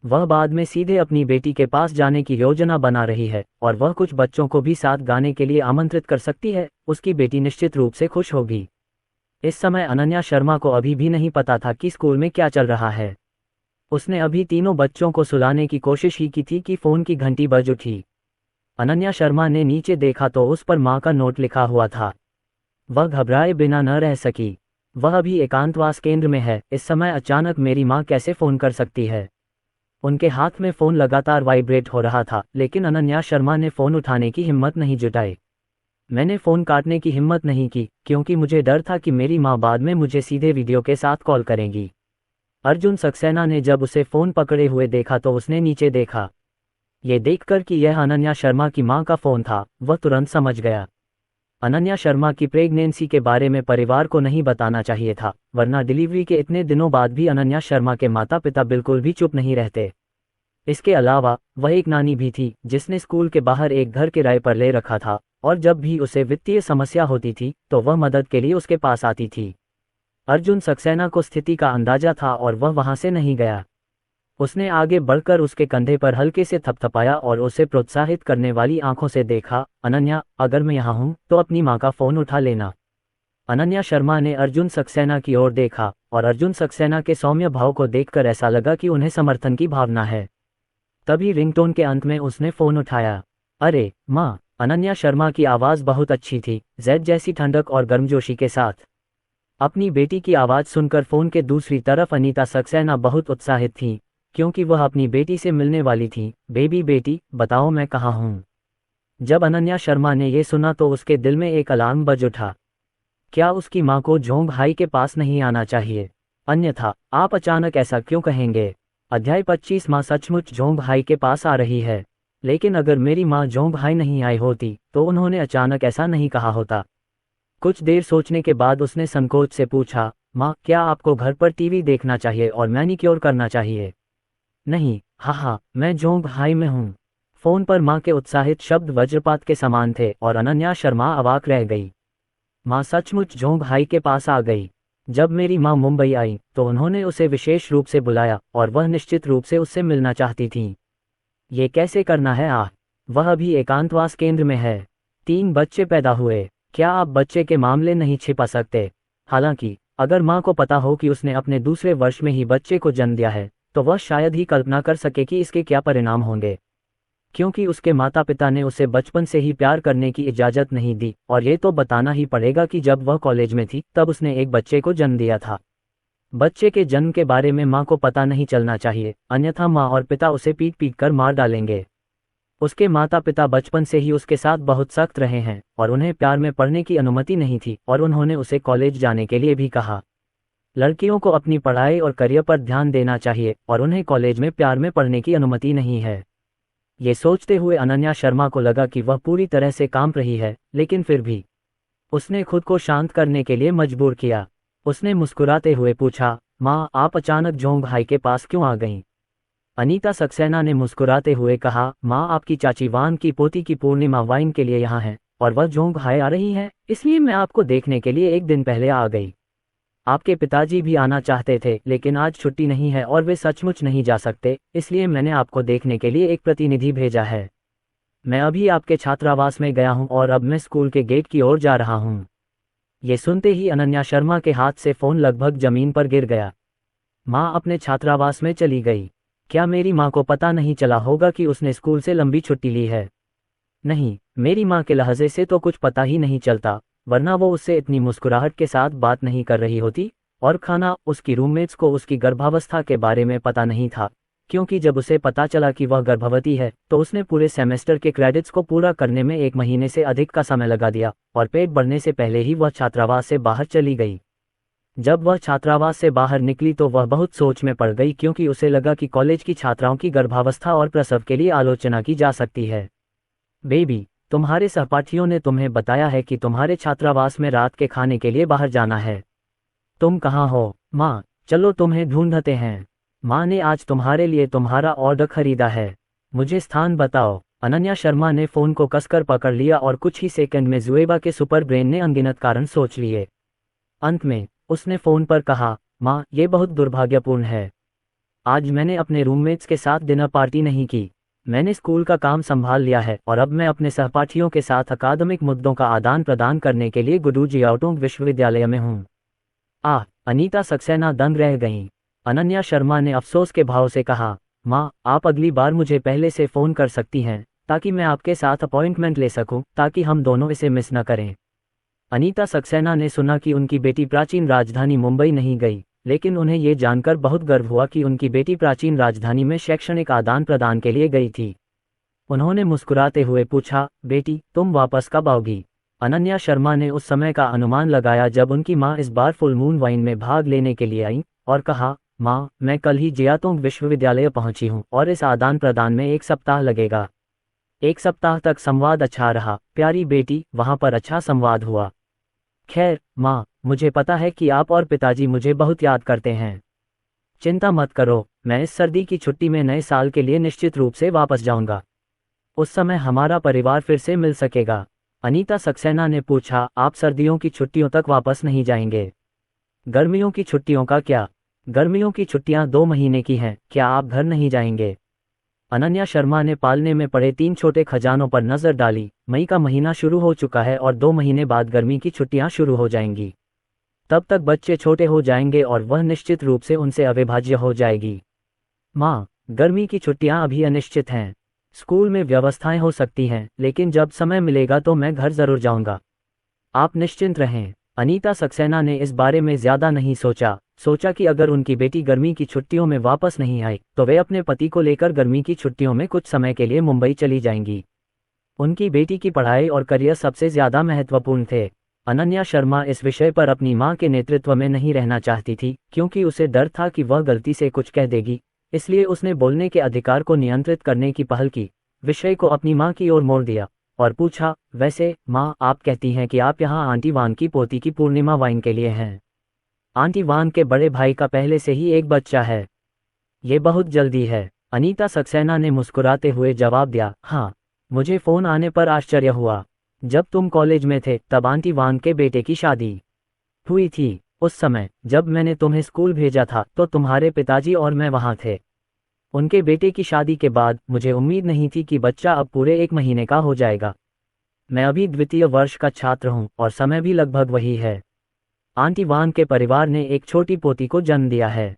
वह बाद में सीधे अपनी बेटी के पास जाने की योजना बना रही है और वह कुछ बच्चों को भी साथ गाने के लिए आमंत्रित कर सकती है। उसकी बेटी निश्चित रूप से खुश होगी। इस समय अनन्या शर्मा को अभी भी नहीं पता था कि स्कूल में क्या चल रहा है। उसने अभी तीनों बच्चों को सुलाने की कोशिश ही की थी कि फ़ोन की घंटी बज उठी। अनन्या शर्मा ने नीचे देखा तो उस पर माँ का नोट लिखा हुआ था। वह घबराए बिना न रह सकी। वह अभी एकांतवास केंद्र में है। इस समय अचानक मेरी माँ कैसे फ़ोन कर सकती है? उनके हाथ में फ़ोन लगातार वाइब्रेट हो रहा था, लेकिन अनन्या शर्मा ने फ़ोन उठाने की हिम्मत नहीं जुटाई। मैंने फ़ोन काटने की हिम्मत नहीं की, क्योंकि मुझे डर था कि मेरी माँ बाद में मुझे सीधे वीडियो के साथ कॉल करेंगी। अर्जुन सक्सेना ने जब उसे फ़ोन पकड़े हुए देखा तो उसने नीचे देखा। ये देखकर कि यह अनन्या शर्मा की माँ का फ़ोन था, वह तुरंत समझ गया। अनन्या शर्मा की प्रेगनेंसी के बारे में परिवार को नहीं बताना चाहिए था, वरना डिलीवरी के इतने दिनों बाद भी अनन्या शर्मा के माता पिता बिल्कुल भी चुप नहीं रहते। इसके अलावा वह एक नानी भी थी जिसने स्कूल के बाहर एक घर किराए पर ले रखा था, और जब भी उसे वित्तीय समस्या होती थी तो वह मदद के लिए उसके पास आती थी। अर्जुन सक्सेना को स्थिति का अंदाजा था और वह वहां से नहीं गया। उसने आगे बढ़कर उसके कंधे पर हल्के से थपथपाया और उसे प्रोत्साहित करने वाली आंखों से देखा। अनन्या, अगर मैं यहाँ हूँ तो अपनी माँ का फ़ोन उठा लेना। अनन्या शर्मा ने अर्जुन सक्सेना की ओर देखा और अर्जुन सक्सेना के सौम्य भाव को देखकर ऐसा लगा कि उन्हें समर्थन की भावना है। तभी रिंगटोन के अंत में उसने फ़ोन उठाया। अरे माँ! अनन्या शर्मा की आवाज़ बहुत अच्छी थी, जैद जैसी ठंडक और गर्मजोशी के साथ। अपनी बेटी की आवाज़ सुनकर फ़ोन के दूसरी तरफ अनीता सक्सेना बहुत उत्साहित थी, क्योंकि वह अपनी बेटी से मिलने वाली थी। बेबी बेटी, बताओ मैं कहाँ हूँ। जब अनन्या शर्मा ने ये सुना तो उसके दिल में एक अलार्म बज उठा। क्या उसकी माँ को जोंग भाई के पास नहीं आना चाहिए? अन्यथा आप अचानक ऐसा क्यों कहेंगे? अध्याय 25। माँ सचमुच जोंग भाई के पास आ रही है, लेकिन अगर मेरी माँ जोंग भाई नहीं आई होती तो उन्होंने अचानक ऐसा नहीं कहा होता। कुछ देर सोचने के बाद उसने संकोच से पूछा, माँ, क्या आपको घर पर टीवी देखना चाहिए और मैनिक्योर करना चाहिए? नहीं, हाँ, मैं जोंग भाई में हूँ। फ़ोन पर माँ के उत्साहित शब्द वज्रपात के समान थे और अनन्या शर्मा अवाक रह गई। माँ सचमुच जोंग भाई के पास आ गई। जब मेरी माँ मुंबई आई तो उन्होंने उसे विशेष रूप से बुलाया और वह निश्चित रूप से उससे मिलना चाहती थी। ये कैसे करना है? वह अभी एकांतवास केंद्र में है। 3 बच्चे पैदा हुए। क्या आप बच्चे के मामले नहीं छिपा सकते? हालांकि अगर माँ को पता हो कि उसने अपने दूसरे वर्ष में ही बच्चे को जन्म दिया है तो वह शायद ही कल्पना कर सके कि इसके क्या परिणाम होंगे, क्योंकि उसके माता पिता ने उसे बचपन से ही प्यार करने की इजाज़त नहीं दी, और ये तो बताना ही पड़ेगा कि जब वह कॉलेज में थी तब उसने एक बच्चे को जन्म दिया था। बच्चे के जन्म के बारे में माँ को पता नहीं चलना चाहिए, अन्यथा माँ और पिता उसे पीट पीट कर मार डालेंगे। उसके माता पिता बचपन से ही उसके साथ बहुत सख्त रहे हैं और उन्हें प्यार में पढ़ने की अनुमति नहीं थी, और उन्होंने उसे कॉलेज जाने के लिए भी कहा। लड़कियों को अपनी पढ़ाई और करियर पर ध्यान देना चाहिए और उन्हें कॉलेज में प्यार में पढ़ने की अनुमति नहीं है। ये सोचते हुए अनन्या शर्मा को लगा कि वह पूरी तरह से कांप रही है, लेकिन फिर भी उसने खुद को शांत करने के लिए मजबूर किया। उसने मुस्कुराते हुए पूछा, माँ, आप अचानक जोंग भाई के पास क्यों आ गईं? अनीता सक्सेना ने मुस्कुराते हुए कहा, माँ, आपकी चाची वान की पोती की पूर्णिमा वाइन के लिए यहाँ है और वह जोंग भाई आ रही है, इसलिए मैं आपको देखने के लिए एक दिन पहले आ गई। आपके पिताजी भी आना चाहते थे, लेकिन आज छुट्टी नहीं है और वे सचमुच नहीं जा सकते, इसलिए मैंने आपको देखने के लिए एक प्रतिनिधि भेजा है। मैं अभी आपके छात्रावास में गया हूं और अब मैं स्कूल के गेट की ओर जा रहा हूं। ये सुनते ही अनन्या शर्मा के हाथ से फोन लगभग जमीन पर गिर गया। माँ अपने छात्रावास में चली गई। क्या मेरी माँ को पता नहीं चला होगा कि उसने स्कूल से लंबी छुट्टी ली है? नहीं, मेरी माँ के लहजे से तो कुछ पता ही नहीं चलता, वरना वो उससे इतनी मुस्कुराहट के साथ बात नहीं कर रही होती। और खाना, उसकी रूममेट्स को उसकी गर्भावस्था के बारे में पता नहीं था, क्योंकि जब उसे पता चला कि वह गर्भवती है तो उसने पूरे सेमेस्टर के क्रेडिट्स को पूरा करने में 1 महीने से अधिक का समय लगा दिया और पेट बढ़ने से पहले ही वह छात्रावास से बाहर चली गई। जब वह छात्रावास से बाहर निकली तो वह बहुत सोच में पड़ गई, क्योंकि उसे लगा कि कॉलेज की छात्राओं की गर्भावस्था और प्रसव के लिए आलोचना की जा सकती है। बेबी, तुम्हारे सहपाठियों ने तुम्हें बताया है कि तुम्हारे छात्रावास में रात के खाने के लिए बाहर जाना है। तुम कहाँ हो? माँ, चलो तुम्हें ढूंढते हैं। माँ ने आज तुम्हारे लिए तुम्हारा ऑर्डर खरीदा है, मुझे स्थान बताओ। अनन्या शर्मा ने फोन को कसकर पकड़ लिया और कुछ ही सेकंड में जुएबा के सुपर ब्रेन ने अनगिनत कारण सोच लिए। अंत में उसने फोन पर कहा, माँ, ये बहुत दुर्भाग्यपूर्ण है। आज मैंने अपने रूममेट्स के साथ डिनर पार्टी नहीं की। मैंने स्कूल का काम संभाल लिया है और अब मैं अपने सहपाठियों के साथ अकादमिक मुद्दों का आदान प्रदान करने के लिए गुरुजियाओटोंग विश्वविद्यालय में हूँ। अनीता सक्सेना दंग रह गईं। अनन्या शर्मा ने अफसोस के भाव से कहा, माँ, आप अगली बार मुझे पहले से फ़ोन कर सकती हैं ताकि मैं आपके साथ अपॉइंटमेंट ले सकूं, ताकि हम दोनों इसे मिस न करें। अनीता सक्सेना ने सुना कि उनकी बेटी प्राचीन राजधानी मुंबई नहीं गई, लेकिन उन्हें ये जानकर बहुत गर्व हुआ कि उनकी बेटी प्राचीन राजधानी में शैक्षणिक आदान प्रदान के लिए गई थी। उन्होंने मुस्कुराते हुए पूछा, बेटी, तुम वापस कब आओगी? अनन्या शर्मा ने उस समय का अनुमान लगाया जब उनकी माँ इस बार फुल मून वाइन में भाग लेने के लिए आई और कहा, माँ, मैं कल ही जियातोंग विश्वविद्यालय पहुंची हूँ और इस आदान प्रदान में 1 सप्ताह लगेगा। 1 सप्ताह तक संवाद अच्छा रहा, प्यारी बेटी, वहाँ पर अच्छा संवाद हुआ। खैर माँ, मुझे पता है कि आप और पिताजी मुझे बहुत याद करते हैं। चिंता मत करो, मैं इस सर्दी की छुट्टी में नए साल के लिए निश्चित रूप से वापस जाऊंगा। उस समय हमारा परिवार फिर से मिल सकेगा। अनीता सक्सेना ने पूछा, आप सर्दियों की छुट्टियों तक वापस नहीं जाएंगे? गर्मियों की छुट्टियों का क्या? गर्मियों की छुट्टियां 2 महीने की हैं, क्या आप घर नहीं जाएंगे? अनन्या शर्मा ने पालने में पड़े 3 छोटे खजानों पर नजर डाली। मई का महीना शुरू हो चुका है और 2 महीने बाद गर्मी की छुट्टियां शुरू हो जाएंगी। तब तक बच्चे छोटे हो जाएंगे और वह निश्चित रूप से उनसे अविभाज्य हो जाएगी। माँ, गर्मी की छुट्टियां अभी अनिश्चित हैं। स्कूल में व्यवस्थाएं हो सकती हैं, लेकिन जब समय मिलेगा तो मैं घर जरूर जाऊंगा। आप निश्चिंत रहें। अनीता सक्सेना ने इस बारे में ज्यादा नहीं सोचा कि अगर उनकी बेटी गर्मी की छुट्टियों में वापस नहीं आई तो वे अपने पति को लेकर गर्मी की छुट्टियों में कुछ समय के लिए मुंबई चली जाएंगी। उनकी बेटी की पढ़ाई और करियर सबसे ज्यादा महत्वपूर्ण थे। अनन्या शर्मा इस विषय पर अपनी मां के नेतृत्व में नहीं रहना चाहती थी, क्योंकि उसे डर था कि वह गलती से कुछ कह देगी, इसलिए उसने बोलने के अधिकार को नियंत्रित करने की पहल की, विषय को अपनी मां की ओर मोड़ दिया और पूछा, वैसे मां, आप कहती हैं कि आप यहाँ आंटी वान की पोती की पूर्णिमा वाइन के लिए हैं? आंटी वान के बड़े भाई का पहले से ही एक बच्चा है। ये बहुत जल्दी है। अनीता सक्सेना ने मुस्कुराते हुए जवाब दिया, हाँ, मुझे फोन आने पर आश्चर्य हुआ। जब तुम कॉलेज में थे तब आंटी वान के बेटे की शादी हुई थी। उस समय जब मैंने तुम्हें स्कूल भेजा था तो तुम्हारे पिताजी और मैं वहाँ थे। उनके बेटे की शादी के बाद मुझे उम्मीद नहीं थी कि बच्चा अब पूरे 1 महीने का हो जाएगा। मैं अभी द्वितीय वर्ष का छात्र हूँ और समय भी लगभग वही है। आंटी वान के परिवार ने एक छोटी पोती को जन्म दिया है।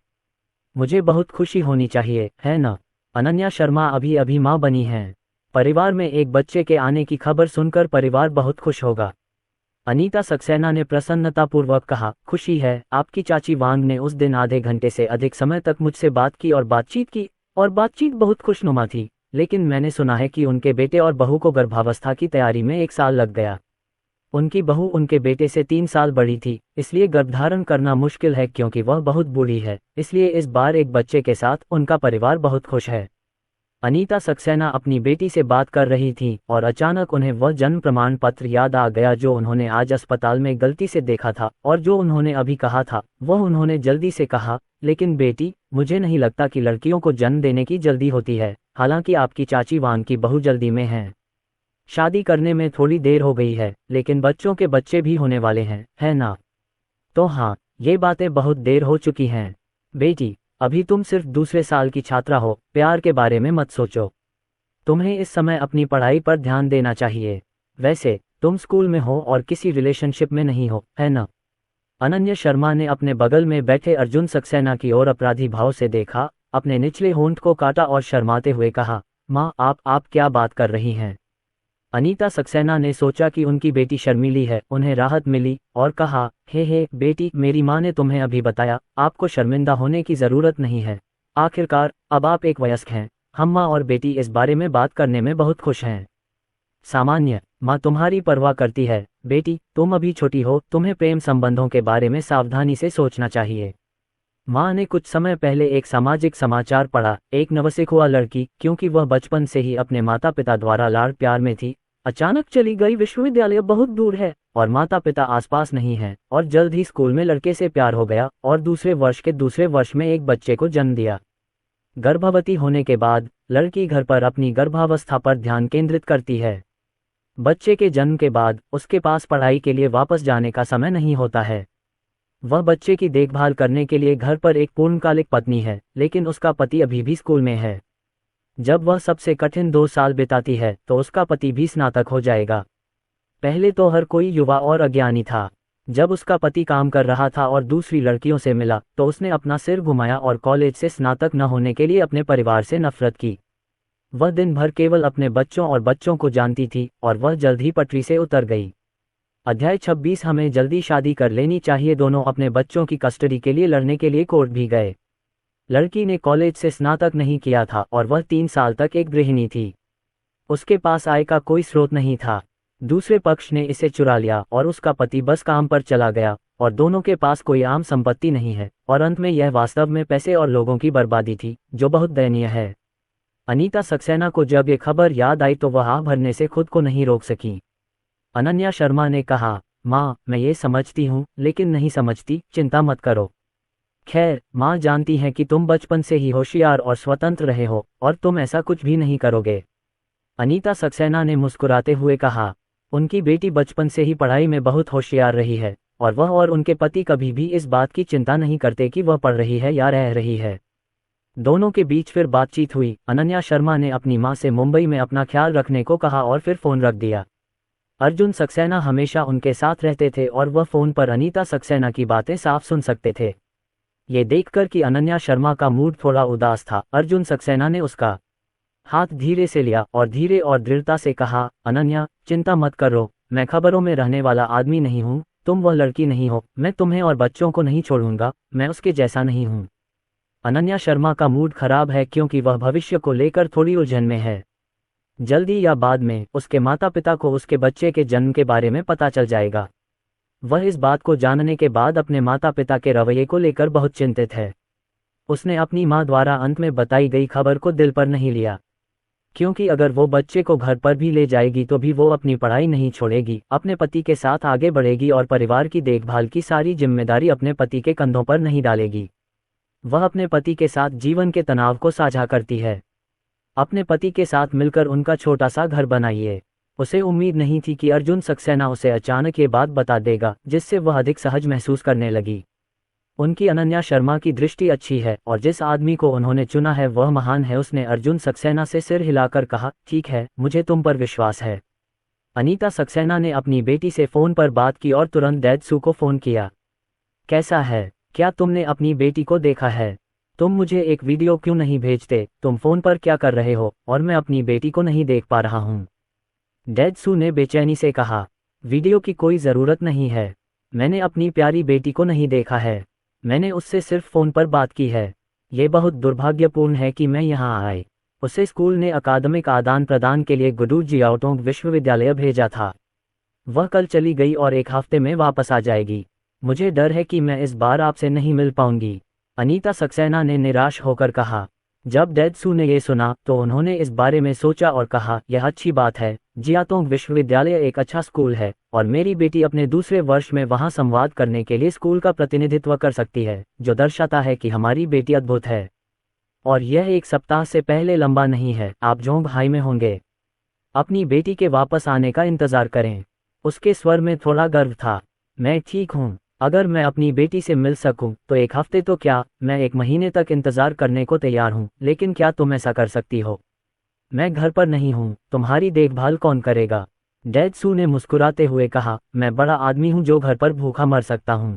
मुझे बहुत खुशी होनी चाहिए, है ना? अनन्या शर्मा अभी अभी माँ बनी हैं। परिवार में एक बच्चे के आने की खबर सुनकर परिवार बहुत खुश होगा। अनीता सक्सेना ने प्रसन्नतापूर्वक कहा, खुशी है। आपकी चाची वांग ने उस दिन आधे घंटे से अधिक समय तक मुझसे बात की और बातचीत बहुत खुशनुमा थी, लेकिन मैंने सुना है कि उनके बेटे और बहू को गर्भावस्था की तैयारी में 1 साल लग गया। उनकी बहू उनके बेटे से 3 साल बड़ी थी, इसलिए गर्भधारण करना मुश्किल है क्योंकि वह बहुत बूढ़ी है, इसलिए इस बार एक बच्चे के साथ उनका परिवार बहुत खुश है। अनीता सक्सेना अपनी बेटी से बात कर रही थी और अचानक उन्हें वह जन्म प्रमाण पत्र याद आ गया जो उन्होंने आज अस्पताल में गलती से देखा था और जो उन्होंने अभी कहा था। वह उन्होंने जल्दी से कहा, लेकिन बेटी, मुझे नहीं लगता कि लड़कियों को जन्म देने की जल्दी होती है, हालांकि आपकी चाची वान की बहू जल्दी में है। शादी करने में थोड़ी देर हो गई है, लेकिन बच्चों के बच्चे भी होने वाले हैं, है ना? तो हाँ, ये बातें बहुत देर हो चुकी हैं। बेटी, अभी तुम सिर्फ दूसरे साल की छात्रा हो, प्यार के बारे में मत सोचो। तुम्हें इस समय अपनी पढ़ाई पर ध्यान देना चाहिए। वैसे तुम स्कूल में हो और किसी रिलेशनशिप में नहीं हो, है ना? अनन्या शर्मा ने अपने बगल में बैठे अर्जुन सक्सेना की ओर अपराधी भाव से देखा, अपने निचले होंठ को काटा और शर्माते हुए कहा, माँ, आप क्या बात कर रही हैं? अनीता सक्सेना ने सोचा कि उनकी बेटी शर्मीली है, उन्हें राहत मिली और कहा, हे बेटी, मेरी माँ ने तुम्हें अभी बताया, आपको शर्मिंदा होने की ज़रूरत नहीं है। आखिरकार अब आप एक वयस्क हैं। हम माँ और बेटी इस बारे में बात करने में बहुत खुश हैं। सामान्य माँ तुम्हारी परवाह करती है। बेटी, तुम अभी छोटी हो, तुम्हें प्रेम संबंधों के बारे में सावधानी से सोचना चाहिए। माँ ने कुछ समय पहले एक सामाजिक समाचार पढ़ा, एक नवसिखुआ लड़की, क्योंकि वह बचपन से ही अपने माता पिता द्वारा लाड़ प्यार में थी, अचानक चली गई। विश्वविद्यालय बहुत दूर है और माता पिता आसपास नहीं हैं, और जल्द ही स्कूल में लड़के से प्यार हो गया और दूसरे वर्ष में एक बच्चे को जन्म दिया। गर्भवती होने के बाद लड़की घर पर अपनी गर्भावस्था पर ध्यान केंद्रित करती है। बच्चे के जन्म के बाद उसके पास पढ़ाई के लिए वापस जाने का समय नहीं होता है। वह बच्चे की देखभाल करने के लिए घर पर एक पूर्णकालिक पत्नी है, लेकिन उसका पति अभी भी स्कूल में है। जब वह सबसे कठिन 2 साल बिताती है तो उसका पति भी स्नातक हो जाएगा। पहले तो हर कोई युवा और अज्ञानी था। जब उसका पति काम कर रहा था और दूसरी लड़कियों से मिला तो उसने अपना सिर घुमाया और कॉलेज से स्नातक न होने के लिए अपने परिवार से नफरत की। वह दिन भर केवल अपने बच्चों और बच्चों को जानती थी और वह जल्द ही पटरी से उतर गई। अध्याय 26। हमें जल्दी शादी कर लेनी चाहिए। दोनों अपने बच्चों की कस्टडी के लिए लड़ने के लिए कोर्ट भी गए। लड़की ने कॉलेज से स्नातक नहीं किया था और वह 3 साल तक एक गृहिणी थी। उसके पास आय का कोई स्रोत नहीं था। दूसरे पक्ष ने इसे चुरा लिया और उसका पति बस काम पर चला गया और दोनों के पास कोई आम संपत्ति नहीं है, और अंत में यह वास्तव में पैसे और लोगों की बर्बादी थी, जो बहुत दयनीय है। अनीता सक्सेना को जब ये खबर याद आई तो वह आह भरने से खुद को नहीं रोक सकी। अनन्या शर्मा ने कहा, माँ, मैं ये समझती हूँ, लेकिन नहीं समझती, चिंता मत करो। खैर, माँ जानती है कि तुम बचपन से ही होशियार और स्वतंत्र रहे हो और तुम ऐसा कुछ भी नहीं करोगे। अनीता सक्सेना ने मुस्कुराते हुए कहा, उनकी बेटी बचपन से ही पढ़ाई में बहुत होशियार रही है और वह और उनके पति कभी भी इस बात की चिंता नहीं करते कि वह पढ़ रही है या रह रही है। दोनों के बीच फिर बातचीत हुई। अनन्या शर्मा ने अपनी माँ से मुंबई में अपना ख्याल रखने को कहा और फिर फ़ोन रख दिया। अर्जुन सक्सेना हमेशा उनके साथ रहते थे और वह फ़ोन पर अनीता सक्सेना की बातें साफ सुन सकते थे। ये देखकर कि अनन्या शर्मा का मूड थोड़ा उदास था, अर्जुन सक्सेना ने उसका हाथ धीरे से लिया और धीरे और दृढ़ता से कहा, अनन्या, चिंता मत करो, मैं खबरों में रहने वाला आदमी नहीं हूँ, तुम वह लड़की नहीं हो, मैं तुम्हें और बच्चों को नहीं छोड़ूंगा, मैं उसके जैसा नहीं हूँ। अनन्या शर्मा का मूड खराब है क्योंकि वह भविष्य को लेकर थोड़ी उलझन में है। जल्दी या बाद में उसके माता पिता को उसके बच्चे के जन्म के बारे में पता चल जाएगा। वह इस बात को जानने के बाद अपने माता पिता के रवैये को लेकर बहुत चिंतित है। उसने अपनी माँ द्वारा अंत में बताई गई खबर को दिल पर नहीं लिया, क्योंकि अगर वो बच्चे को घर पर भी ले जाएगी तो भी वो अपनी पढ़ाई नहीं छोड़ेगी, अपने पति के साथ आगे बढ़ेगी और परिवार की देखभाल की सारी जिम्मेदारी अपने पति के कंधों पर नहीं डालेगी। वह अपने पति के साथ जीवन के तनाव को साझा करती है। अपने पति के साथ मिलकर उनका छोटा सा घर बनाइए। उसे उम्मीद नहीं थी कि अर्जुन सक्सेना उसे अचानक ये बात बता देगा, जिससे वह अधिक सहज महसूस करने लगी। उनकी अनन्या शर्मा की दृष्टि अच्छी है और जिस आदमी को उन्होंने चुना है वह महान है। उसने अर्जुन सक्सेना से सिर हिलाकर कहा, ठीक है, मुझे तुम पर विश्वास है। अनीता सक्सेना ने अपनी बेटी से फ़ोन पर बात की और तुरंत डैड-सू को फ़ोन किया। कैसा है? क्या तुमने अपनी बेटी को देखा है? तुम मुझे एक वीडियो क्यों नहीं भेजते? तुम फ़ोन पर क्या कर रहे हो और मैं अपनी बेटी को नहीं देख पा रहा हूँ। डैड-सू ने बेचैनी से कहा, वीडियो की कोई ज़रूरत नहीं है। मैंने अपनी प्यारी बेटी को नहीं देखा है। मैंने उससे सिर्फ फ़ोन पर बात की है। ये बहुत दुर्भाग्यपूर्ण है कि मैं यहाँ आई। उसे स्कूल ने अकादमिक आदान प्रदान के लिए गुडू जियाओटोंग विश्वविद्यालय भेजा था। वह कल चली गई और 1 हफ्ते में वापस आ जाएगी। मुझे डर है कि मैं इस बार आपसे नहीं मिल पाऊंगी, अनीता सक्सेना ने निराश होकर कहा। जब डेत्सू ने ये सुना तो उन्होंने इस बारे में सोचा और कहा, यह अच्छी बात है। जियातोंग विश्वविद्यालय एक अच्छा स्कूल है और मेरी बेटी अपने दूसरे वर्ष में वहां संवाद करने के लिए स्कूल का प्रतिनिधित्व कर सकती है, जो दर्शाता है कि हमारी बेटी अद्भुत है। और यह 1 सप्ताह से पहले लंबा नहीं है, आप जोंगहाई में होंगे। अपनी बेटी के वापस आने का इंतजार करें। उसके स्वर में थोड़ा गर्व था। मैं ठीक हूँ। अगर मैं अपनी बेटी से मिल सकूं तो 1 हफ्ते तो क्या, मैं 1 महीने तक इंतजार करने को तैयार हूं, लेकिन क्या तुम ऐसा कर सकती हो? मैं घर पर नहीं हूं, तुम्हारी देखभाल कौन करेगा? डेत्सू ने मुस्कुराते हुए कहा, मैं बड़ा आदमी हूं जो घर पर भूखा मर सकता हूं।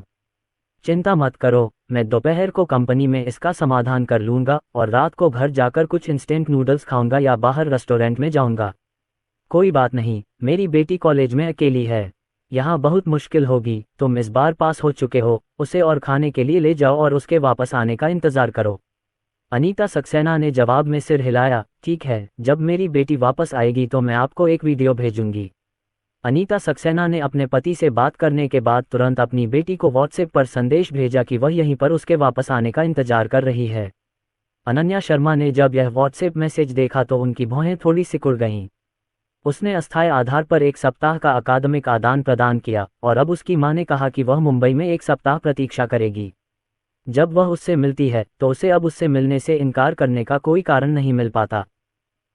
चिंता मत करो, मैं दोपहर को कंपनी में इसका समाधान कर लूंगा और रात को घर जाकर कुछ इंस्टेंट नूडल्स खाऊंगा या बाहर रेस्टोरेंट में जाऊंगा। कोई बात नहीं, मेरी बेटी कॉलेज में अकेली है। यहाँ बहुत मुश्किल होगी, तुम इस बार पास हो चुके हो, उसे और खाने के लिए ले जाओ और उसके वापस आने का इंतजार करो। अनीता सक्सेना ने जवाब में सिर हिलाया, ठीक है, जब मेरी बेटी वापस आएगी तो मैं आपको एक वीडियो भेजूंगी। अनीता सक्सेना ने अपने पति से बात करने के बाद तुरंत अपनी बेटी को व्हाट्सएप पर संदेश भेजा कि वह यहीं पर उसके वापस आने का इंतजार कर रही है। अनन्या शर्मा ने जब यह व्हाट्सएप मैसेज देखा तो उनकी भौहें थोड़ी सिकुड़ गईं। उसने अस्थायी आधार पर 1 सप्ताह का अकादमिक आदान प्रदान किया और अब उसकी मां ने कहा कि वह मुंबई में 1 सप्ताह प्रतीक्षा करेगी। जब वह उससे मिलती है तो उसे अब उससे मिलने से इनकार करने का कोई कारण नहीं मिल पाता।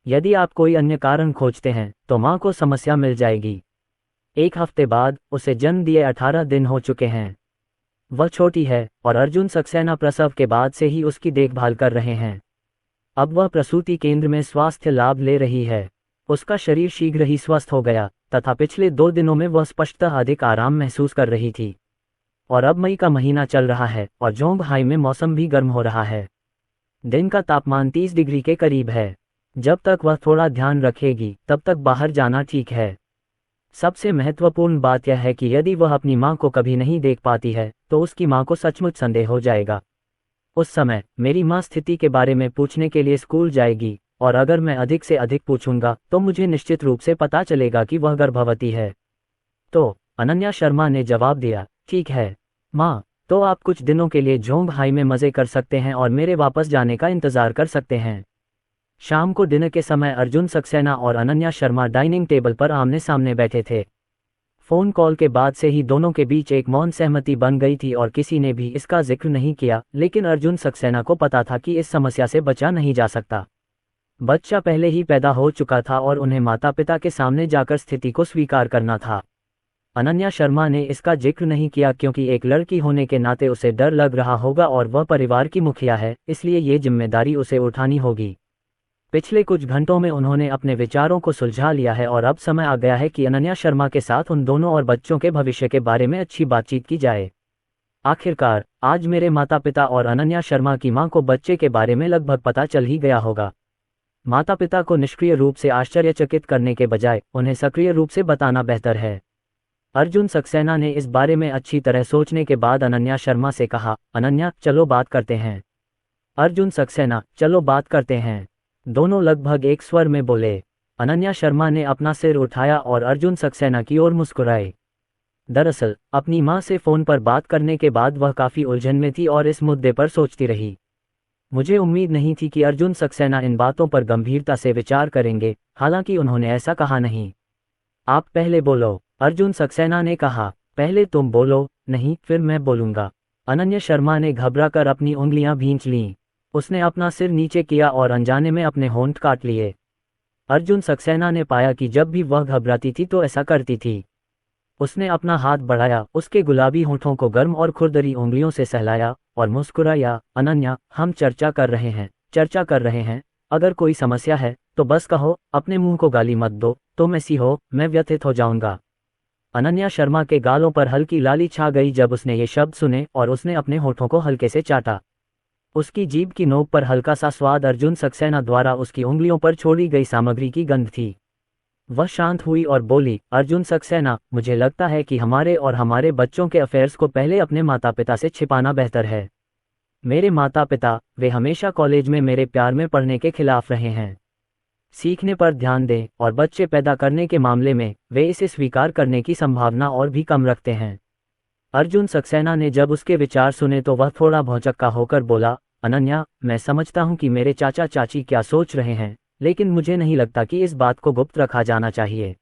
यदि आप कोई अन्य कारण खोजते हैं तो मां को समस्या मिल जाएगी। 1 हफ्ते बाद उसे जन्म दिए 18 दिन हो चुके हैं। वह छोटी है और अर्जुन सक्सेना प्रसव के बाद से ही उसकी देखभाल कर रहे हैं। अब वह प्रसूति केंद्र में स्वास्थ्य लाभ ले रही है। उसका शरीर शीघ्र ही स्वस्थ हो गया तथा पिछले 2 दिनों में वह स्पष्टतः अधिक आराम महसूस कर रही थी। और अब मई का महीना चल रहा है और जोंगहाई में मौसम भी गर्म हो रहा है। दिन का तापमान 30 डिग्री के करीब है। जब तक वह थोड़ा ध्यान रखेगी तब तक बाहर जाना ठीक है। सबसे महत्वपूर्ण बात यह है कि यदि वह अपनी मां को कभी नहीं देख पाती है तो उसकी मां को सचमुच संदेह हो जाएगा। उस समय मेरी मां स्थिति के बारे में पूछने के लिए स्कूल जाएगी और अगर मैं अधिक से अधिक पूछूंगा तो मुझे निश्चित रूप से पता चलेगा कि वह गर्भवती है। तो अनन्या शर्मा ने जवाब दिया, ठीक है माँ, तो आप कुछ दिनों के लिए जोंगहाई में मज़े कर सकते हैं और मेरे वापस जाने का इंतज़ार कर सकते हैं। शाम को डिनर के समय अर्जुन सक्सेना और अनन्या शर्मा डाइनिंग टेबल पर आमने सामने बैठे थे। फ़ोन कॉल के बाद से ही दोनों के बीच एक मौन सहमति बन गई थी और किसी ने भी इसका जिक्र नहीं किया, लेकिन अर्जुन सक्सेना को पता था कि इस समस्या से बचा नहीं जा सकता। बच्चा पहले ही पैदा हो चुका था और उन्हें माता पिता के सामने जाकर स्थिति को स्वीकार करना था। अनन्या शर्मा ने इसका जिक्र नहीं किया क्योंकि एक लड़की होने के नाते उसे डर लग रहा होगा और वह परिवार की मुखिया है, इसलिए ये जिम्मेदारी उसे उठानी होगी। पिछले कुछ घंटों में उन्होंने अपने विचारों को सुलझा लिया है और अब समय आ गया है कि अनन्या शर्मा के साथ उन दोनों और बच्चों के भविष्य के बारे में अच्छी बातचीत की जाए। आखिरकार आज मेरे माता पिता और अनन्या शर्मा की मां को बच्चे के बारे में लगभग पता चल ही गया होगा। माता पिता को निष्क्रिय रूप से आश्चर्यचकित करने के बजाय उन्हें सक्रिय रूप से बताना बेहतर है। अर्जुन सक्सेना ने इस बारे में अच्छी तरह सोचने के बाद अनन्या शर्मा से कहा, अनन्या चलो बात करते हैं। अर्जुन सक्सेना, चलो बात करते हैं। दोनों लगभग एक स्वर में बोले। अनन्या शर्मा ने अपना सिर उठाया और अर्जुन सक्सेना की ओर मुस्कुराए। दरअसल अपनी मां से फ़ोन पर बात करने के बाद वह काफ़ी उलझन में थी और इस मुद्दे पर सोचती रही। मुझे उम्मीद नहीं थी कि अर्जुन सक्सेना इन बातों पर गंभीरता से विचार करेंगे, हालांकि उन्होंने ऐसा कहा नहीं। आप पहले बोलो, अर्जुन सक्सेना ने कहा। पहले तुम बोलो। नहीं, फिर मैं बोलूंगा। अनन्या शर्मा ने घबराकर अपनी उंगलियां भींच लीं। उसने अपना सिर नीचे किया और अनजाने में अपने होंठ काट लिए। अर्जुन सक्सेना ने पाया कि जब भी वह घबराती थी तो ऐसा करती थी। उसने अपना हाथ बढ़ाया, उसके गुलाबी होठों को गर्म और खुरदरी उंगलियों से सहलाया और मुस्कुराया। अनन्या, हम चर्चा कर रहे हैं। अगर कोई समस्या है तो बस कहो, अपने मुंह को गाली मत दो, तुम ऐसी हो, मैं व्यथित हो जाऊंगा। अनन्या शर्मा के गालों पर हल्की लाली छा गई जब उसने ये शब्द सुने और उसने अपने होठों को हल्के से चाटा। उसकी जीभ की नोक पर हल्का सा स्वाद अर्जुन सक्सेना द्वारा उसकी उंगलियों पर छोड़ी गई सामग्री की गंध थी। वह शांत हुई और बोली, अर्जुन सक्सेना, मुझे लगता है कि हमारे और हमारे बच्चों के अफेयर्स को पहले अपने माता पिता से छिपाना बेहतर है। मेरे माता पिता, वे हमेशा कॉलेज में मेरे प्यार में पढ़ने के खिलाफ रहे हैं। सीखने पर ध्यान दें, और बच्चे पैदा करने के मामले में वे इसे स्वीकार करने की संभावना और भी कम रखते हैं। अर्जुन सक्सेना ने जब उसके विचार सुने तो वह थोड़ा भौचक्का होकर बोला, अनन्या, मैं समझता हूँ कि मेरे चाचा चाची क्या सोच रहे हैं, लेकिन मुझे नहीं लगता कि इस बात को गुप्त रखा जाना चाहिए।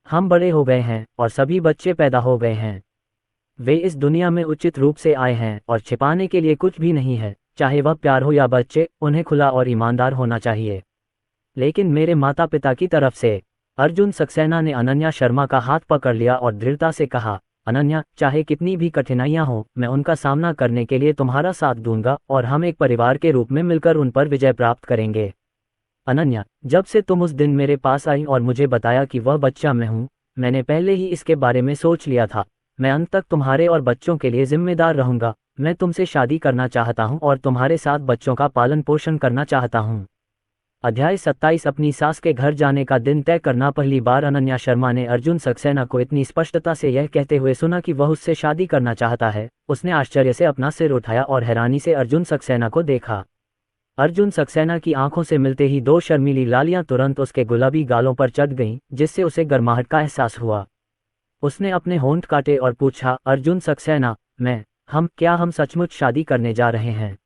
हम बड़े हो गए हैं और सभी बच्चे पैदा हो गए हैं। वे इस दुनिया में उचित रूप से आए हैं और छिपाने के लिए कुछ भी नहीं है, चाहे वह प्यार हो या बच्चे, उन्हें खुला और ईमानदार होना चाहिए। लेकिन मेरे माता पिता की तरफ से। अर्जुन सक्सेना ने अनन्या शर्मा का हाथ पकड़ लिया और दृढ़ता से कहा, अनन्या, चाहे कितनी भी कठिनाइयां हो, मैं उनका सामना करने के लिए तुम्हारा साथ दूंगा और हम एक परिवार के रूप में मिलकर उन पर विजय प्राप्त करेंगे। अनन्या, जब से तुम उस दिन मेरे पास आई और मुझे बताया कि वह बच्चा मैं हूँ, मैंने पहले ही इसके बारे में सोच लिया था। मैं अंत तक तुम्हारे और बच्चों के लिए जिम्मेदार रहूंगा। मैं तुमसे शादी करना चाहता हूँ और तुम्हारे साथ बच्चों का पालन पोषण करना चाहता हूँ। अध्याय 27। अपनी सास के घर जाने का दिन तय करना। पहली बार अनन्या शर्मा ने अर्जुन सक्सेना को इतनी स्पष्टता से यह कहते हुए सुना कि वह उससे शादी करना चाहता है। उसने आश्चर्य से अपना सिर उठाया और हैरानी से अर्जुन सक्सेना को देखा। अर्जुन सक्सेना की आंखों से मिलते ही दो शर्मीली लालियां तुरंत उसके गुलाबी गालों पर चढ़ गईं, जिससे उसे गर्माहट का एहसास हुआ। उसने अपने होंठ काटे और पूछा, अर्जुन सक्सेना, क्या हम सचमुच शादी करने जा रहे हैं?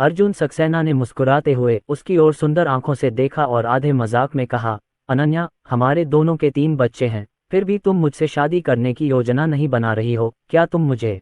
अर्जुन सक्सेना ने मुस्कुराते हुए उसकी ओर सुंदर आंखों से देखा और आधे मजाक में कहा, अनन्या, हमारे दोनों के 3 बच्चे हैं, फिर भी तुम मुझसे शादी करने की योजना नहीं बना रही हो। क्या तुम मुझे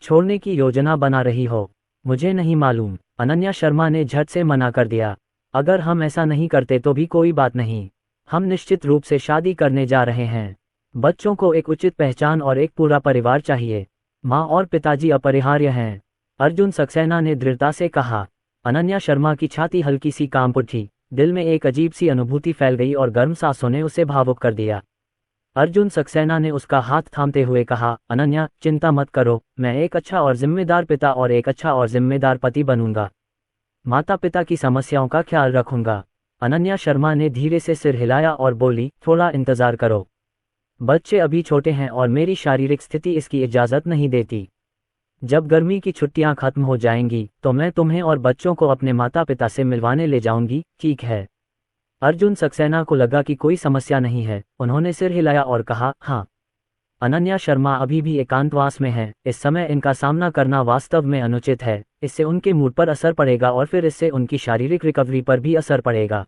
छोड़ने की योजना बना रही हो? मुझे नहीं मालूम। अनन्या शर्मा ने झट से मना कर दिया। अगर हम ऐसा नहीं करते तो भी कोई बात नहीं। हम निश्चित रूप से शादी करने जा रहे हैं। बच्चों को एक उचित पहचान और एक पूरा परिवार चाहिए। माँ और पिताजी अपरिहार्य हैं, अर्जुन सक्सेना ने दृढ़ता से कहा। अनन्या शर्मा की छाती हल्की सी कांप उठी, दिल में एक अजीब सी अनुभूति फैल गई और गर्म सांसों ने उसे भावुक कर दिया। अर्जुन सक्सेना ने उसका हाथ थामते हुए कहा, अनन्या, चिंता मत करो, मैं एक अच्छा और जिम्मेदार पिता और एक अच्छा और जिम्मेदार पति बनूंगा। माता पिता की समस्याओं का ख्याल रखूंगा। अनन्या शर्मा ने धीरे से सिर हिलाया और बोली, थोड़ा इंतजार करो। बच्चे अभी छोटे हैं और मेरी शारीरिक स्थिति इसकी इजाज़त नहीं देती। जब गर्मी की छुट्टियां खत्म हो जाएंगी तो मैं तुम्हें और बच्चों को अपने माता पिता से मिलवाने ले जाऊंगी, ठीक है? अर्जुन सक्सेना को लगा कि कोई समस्या नहीं है। उन्होंने सिर हिलाया और कहा, हाँ। अनन्या शर्मा अभी भी एकांतवास में है। इस समय इनका सामना करना वास्तव में अनुचित है। इससे उनके मूड पर असर पड़ेगा और फिर इससे उनकी शारीरिक रिकवरी पर भी असर पड़ेगा।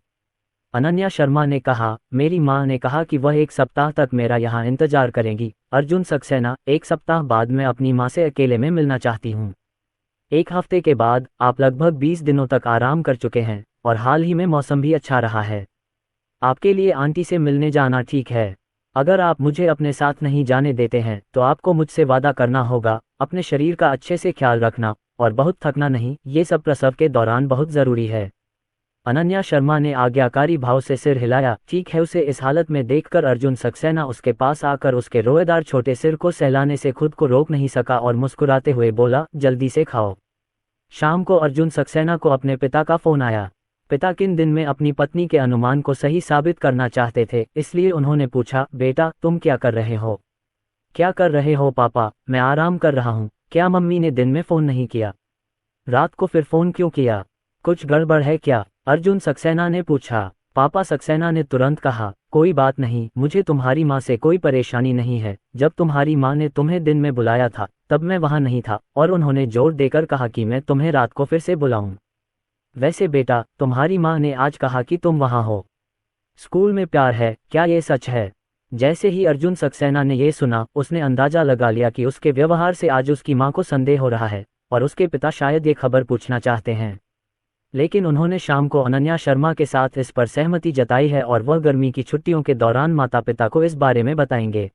अनन्या शर्मा ने कहा, मेरी माँ ने कहा कि वह 1 सप्ताह तक मेरा यहाँ इंतजार करेंगी। अर्जुन सक्सेना, 1 सप्ताह बाद मैं अपनी माँ से अकेले में मिलना चाहती हूँ। 1 हफ्ते के बाद आप लगभग 20 दिनों तक आराम कर चुके हैं और हाल ही में मौसम भी अच्छा रहा है। आपके लिए आंटी से मिलने जाना ठीक है। अगर आप मुझे अपने साथ नहीं जाने देते हैं तो आपको मुझसे वादा करना होगा। अपने शरीर का अच्छे से ख्याल रखना और बहुत थकना नहीं, ये सब प्रसव के दौरान बहुत ज़रूरी है। अनन्या शर्मा ने आज्ञाकारी भाव से सिर हिलाया। ठीक है। उसे इस हालत में देखकर अर्जुन सक्सेना उसके पास आकर उसके रोएदार छोटे सिर को सहलाने से खुद को रोक नहीं सका और मुस्कुराते हुए बोला, जल्दी से खाओ। शाम को अर्जुन सक्सेना को अपने पिता का फोन आया। पिता किन दिन में अपनी पत्नी के अनुमान को सही साबित करना चाहते थे, इसलिए उन्होंने पूछा, बेटा तुम क्या कर रहे हो? क्या कर रहे हो पापा? मैं आराम कर रहा हूँ। क्या मम्मी ने दिन में फ़ोन नहीं किया? रात को फिर फ़ोन क्यों किया? कुछ गड़बड़ है क्या? अर्जुन सक्सेना ने पूछा। पापा सक्सेना ने तुरंत कहा, कोई बात नहीं, मुझे तुम्हारी माँ से कोई परेशानी नहीं है। जब तुम्हारी माँ ने तुम्हें दिन में बुलाया था तब मैं वहाँ नहीं था और उन्होंने जोर देकर कहा कि मैं तुम्हें रात को फिर से बुलाऊं। वैसे बेटा, तुम्हारी माँ ने आज कहा कि तुम वहाँ हो। स्कूल में प्यार है, क्या ये सच है? जैसे ही अर्जुन सक्सेना ने ये सुना, उसने अंदाजा लगा लिया कि उसके व्यवहार से आज उसकी माँ को संदेह हो रहा है और उसके पिता शायद ये खबर पूछना चाहते हैं। लेकिन उन्होंने शाम को अनन्या शर्मा के साथ इस पर सहमति जताई है और वह गर्मी की छुट्टियों के दौरान माता पिता को इस बारे में बताएंगे।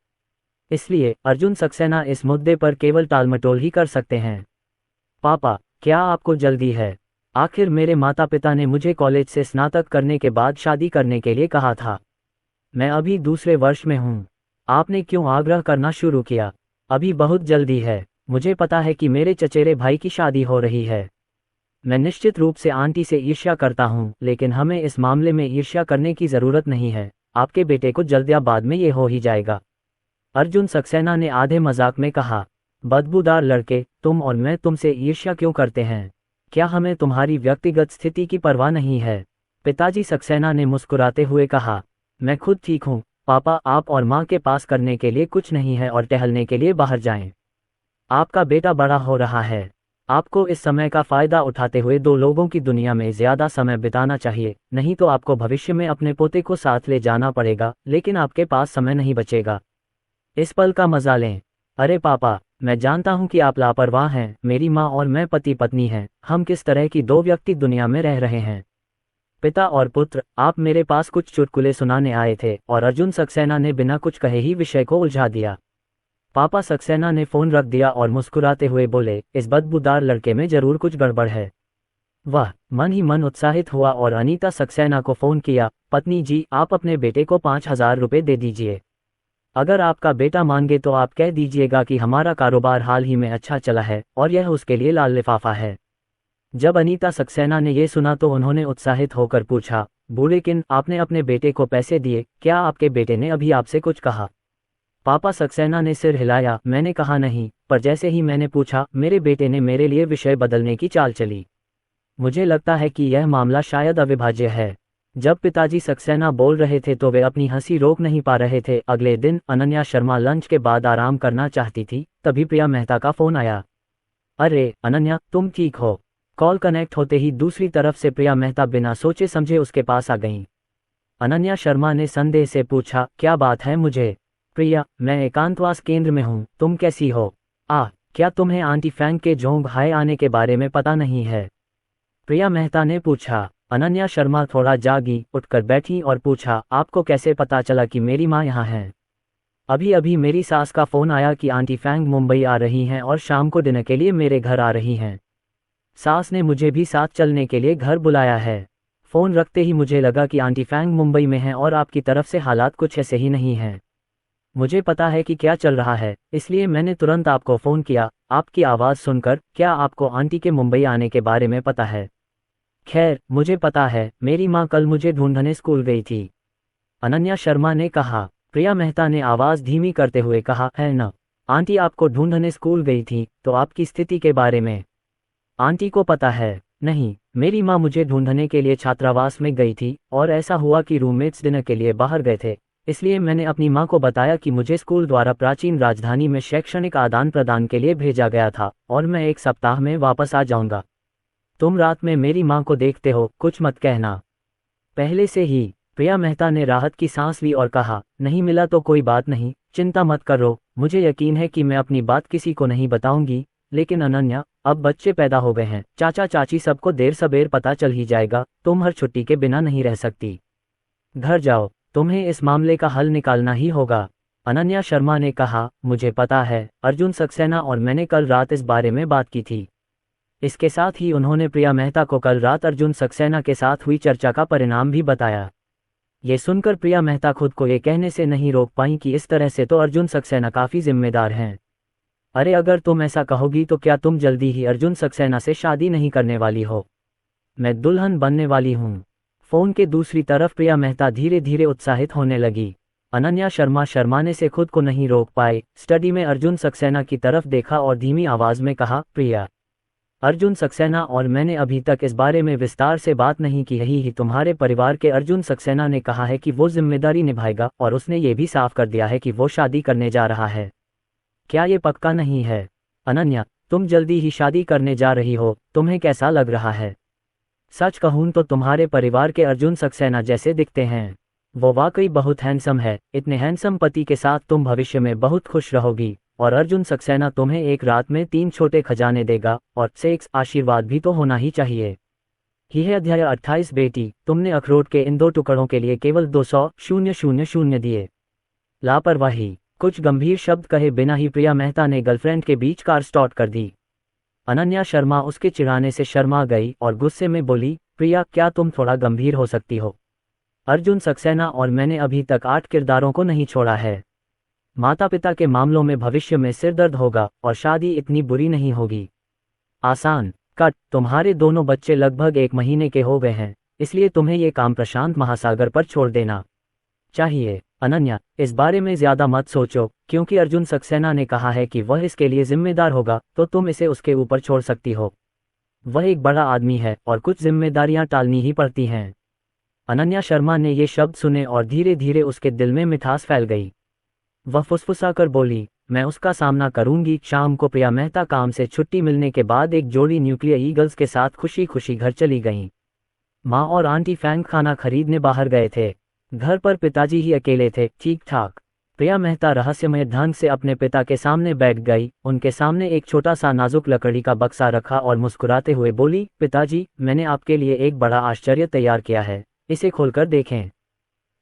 इसलिए अर्जुन सक्सेना इस मुद्दे पर केवल टालमटोल ही कर सकते हैं। पापा, क्या आपको जल्दी है? आखिर मेरे माता पिता ने मुझे कॉलेज से स्नातक करने के बाद शादी करने के लिए कहा था। मैं अभी दूसरे वर्ष में हूँ। आपने क्यों आग्रह करना शुरू किया? अभी बहुत जल्दी है। मुझे पता है कि मेरे चचेरे भाई की शादी हो रही है। मैं निश्चित रूप से आंटी से ईर्ष्या करता हूँ, लेकिन हमें इस मामले में ईर्ष्या करने की ज़रूरत नहीं है। आपके बेटे को जल्द या बाद में ये हो ही जाएगा। अर्जुन सक्सेना ने आधे मजाक में कहा, बदबूदार लड़के, तुम और मैं तुमसे ईर्ष्या क्यों करते हैं? क्या हमें तुम्हारी व्यक्तिगत स्थिति की परवाह नहीं है? पिताजी सक्सेना ने मुस्कुराते हुए कहा, मैं खुद ठीक हूँ पापा, आप और माँ के पास करने के लिए कुछ नहीं है और टहलने के लिए बाहर जाएं। आपका बेटा बड़ा हो रहा है। आपको इस समय का फायदा उठाते हुए दो लोगों की दुनिया में ज्यादा समय बिताना चाहिए, नहीं तो आपको भविष्य में अपने पोते को साथ ले जाना पड़ेगा, लेकिन आपके पास समय नहीं बचेगा। इस पल का मजा लें। अरे पापा, मैं जानता हूं कि आप लापरवाह हैं, मेरी माँ और मैं पति पत्नी हैं, हम किस तरह की दो व्यक्ति दुनिया में रह रहे हैं। पिता और पुत्र, आप मेरे पास कुछ चुटकुले सुनाने आए थे, और अर्जुन सक्सेना ने बिना कुछ कहे ही विषय को उलझा दिया। पापा सक्सेना ने फोन रख दिया और मुस्कुराते हुए बोले, इस बदबूदार लड़के में जरूर कुछ गड़बड़ है। वह मन ही मन उत्साहित हुआ और अनीता सक्सेना को फोन किया, पत्नी जी, आप अपने बेटे को 5,000 रुपये दे दीजिए। अगर आपका बेटा मांगे तो आप कह दीजिएगा कि हमारा कारोबार हाल ही में अच्छा चला है और यह उसके लिए लाल लिफाफा है। जब अनीता सक्सेना ने यह सुना तो उन्होंने उत्साहित होकर पूछा, बूढ़े किन, आपने अपने बेटे को पैसे दिए? क्या आपके बेटे ने अभी आपसे कुछ कहा? पापा सक्सेना ने सिर हिलाया, मैंने कहा नहीं, पर जैसे ही मैंने पूछा, मेरे बेटे ने मेरे लिए विषय बदलने की चाल चली। मुझे लगता है कि यह मामला शायद अविभाज्य है। जब पिताजी सक्सेना बोल रहे थे तो वे अपनी हंसी रोक नहीं पा रहे थे। अगले दिन अनन्या शर्मा लंच के बाद आराम करना चाहती थी, तभी प्रिया मेहता का फोन आया। अरे अनन्या, तुम ठीक हो? कॉल कनेक्ट होते ही दूसरी तरफ से प्रिया मेहता बिना सोचे समझे उसके पास आ गईं। अनन्या शर्मा ने संदेह से पूछा, क्या बात है? मुझे प्रिया, मैं एकांतवास केंद्र में हूँ, तुम कैसी हो? क्या तुम्हें आंटी फैंग के जोंग हाय आने के बारे में पता नहीं है? प्रिया मेहता ने पूछा। अनन्या शर्मा थोड़ा जागी, उठकर बैठी और पूछा, आपको कैसे पता चला कि मेरी माँ यहाँ है? अभी अभी मेरी सास का फोन आया कि आंटी फैंग मुंबई आ रही हैं और शाम को डिनर के लिए मेरे घर आ रही हैं। सास ने मुझे भी साथ चलने के लिए घर बुलाया है। फोन रखते ही मुझे लगा कि आंटी फैंग मुंबई में हैं और आपकी तरफ से हालात कुछ ऐसे ही नहीं हैं। मुझे पता है कि क्या चल रहा है, इसलिए मैंने तुरंत आपको फ़ोन किया। आपकी आवाज़ सुनकर, क्या आपको आंटी के मुंबई आने के बारे में पता है? खैर, मुझे पता है, मेरी माँ कल मुझे ढूंढने स्कूल गई थी, अनन्या शर्मा ने कहा। प्रिया मेहता ने आवाज़ धीमी करते हुए कहा, है न? आंटी आपको ढूंढने स्कूल गई थी, तो आपकी स्थिति के बारे में आंटी को पता है? नहीं, मेरी माँ मुझे ढूंढने के लिए छात्रावास में गई थी और ऐसा हुआ कि रूममेट्स डिनर के लिए बाहर गए थे, इसलिए मैंने अपनी माँ को बताया कि मुझे स्कूल द्वारा प्राचीन राजधानी में शैक्षणिक आदान प्रदान के लिए भेजा गया था और मैं 1 सप्ताह में वापस आ जाऊंगा। तुम रात में मेरी माँ को देखते हो, कुछ मत कहना। पहले से ही। प्रिया मेहता ने राहत की सांस ली और कहा, नहीं मिला तो कोई बात नहीं, चिंता मत करो, मुझे यकीन है कि मैं अपनी बात किसी को नहीं बताऊंगी। लेकिन अनन्या, अब बच्चे पैदा हो गए हैं, चाचा चाची सबको देर सबेर पता चल ही जाएगा, तुम हर छुट्टी के बिना नहीं रह सकती। घर जाओ, तुम्हें इस मामले का हल निकालना ही होगा। अनन्या शर्मा ने कहा, मुझे पता है, अर्जुन सक्सेना और मैंने कल रात इस बारे में बात की थी। इसके साथ ही उन्होंने प्रिया मेहता को कल रात अर्जुन सक्सेना के साथ हुई चर्चा का परिणाम भी बताया। ये सुनकर प्रिया मेहता खुद को ये कहने से नहीं रोक पाई कि इस तरह से तो अर्जुन सक्सेना काफ़ी जिम्मेदार हैं। अरे अगर तुम ऐसा कहोगी तो क्या तुम जल्दी ही अर्जुन सक्सेना से शादी नहीं करने वाली हो? मैं दुल्हन बनने वाली हूँ। फोन के दूसरी तरफ प्रिया मेहता धीरे धीरे उत्साहित होने लगी। अनन्या शर्मा शर्माने से खुद को नहीं रोक पाए, स्टडी में अर्जुन सक्सेना की तरफ देखा और धीमी आवाज में कहा, प्रिया, अर्जुन सक्सेना और मैंने अभी तक इस बारे में विस्तार से बात नहीं की, यही ही तुम्हारे परिवार के अर्जुन सक्सेना ने कहा है कि वो जिम्मेदारी निभाएगा और उसने ये भी साफ कर दिया है कि वो शादी करने जा रहा है। क्या ये पक्का नहीं है? अनन्या, तुम जल्दी ही शादी करने जा रही हो, तुम्हें कैसा लग रहा है? सच कहूं तो तुम्हारे परिवार के अर्जुन सक्सेना जैसे दिखते हैं। वो वाकई बहुत हैंडसम है, इतने हैंडसम पति के साथ तुम भविष्य में बहुत खुश रहोगी और अर्जुन सक्सेना तुम्हें एक रात में 3 छोटे खजाने देगा और सेक्स आशीर्वाद भी तो होना ही चाहिए। ही है अध्याय 28। बेटी, तुमने अखरोट के इन 2 टुकड़ों के लिए केवल 200,000 दिए। लापरवाही। कुछ गंभीर शब्द कहे बिना ही प्रिया मेहता ने गर्लफ्रेंड के बीच कार स्टार्ट कर दी। अनन्या शर्मा उसके चिढ़ाने से शर्मा गई और गुस्से में बोली, प्रिया, क्या तुम थोड़ा गंभीर हो सकती हो? अर्जुन सक्सेना और मैंने अभी तक 8 किरदारों को नहीं छोड़ा है। माता पिता के मामलों में भविष्य में सिरदर्द होगा और शादी इतनी बुरी नहीं होगी। आसान कट। तुम्हारे दोनों बच्चे लगभग 1 महीने के हो गए हैं, इसलिए तुम्हें ये काम प्रशांत महासागर पर छोड़ देना चाहिए। अनन्या, इस बारे में ज्यादा मत सोचो, क्योंकि अर्जुन सक्सेना ने कहा है कि वह इसके लिए जिम्मेदार होगा, तो तुम इसे उसके ऊपर छोड़ सकती हो। वह एक बड़ा आदमी है और कुछ जिम्मेदारियां टालनी ही पड़ती हैं। अनन्या शर्मा ने ये शब्द सुने और धीरे धीरे उसके दिल में मिठास फैल गई। वह फुसफुसाकर बोली, मैं उसका सामना करूंगी। शाम को प्रिया मेहता काम से छुट्टी मिलने के बाद एक जोड़ी न्यूक्लियर ईगल्स के साथ खुशी खुशी घर चली गईं। माँ और आंटी फैंग खाना खरीदने बाहर गए थे। घर पर पिताजी ही अकेले थे। ठीक ठाक। प्रिया मेहता रहस्यमय ढंग से अपने पिता के सामने बैठ गई। उनके सामने एक छोटा सा नाजुक लकड़ी का बक्सा रखा और मुस्कुराते हुए बोली, पिताजी, मैंने आपके लिए एक बड़ा आश्चर्य तैयार किया है, इसे खोलकर देखें।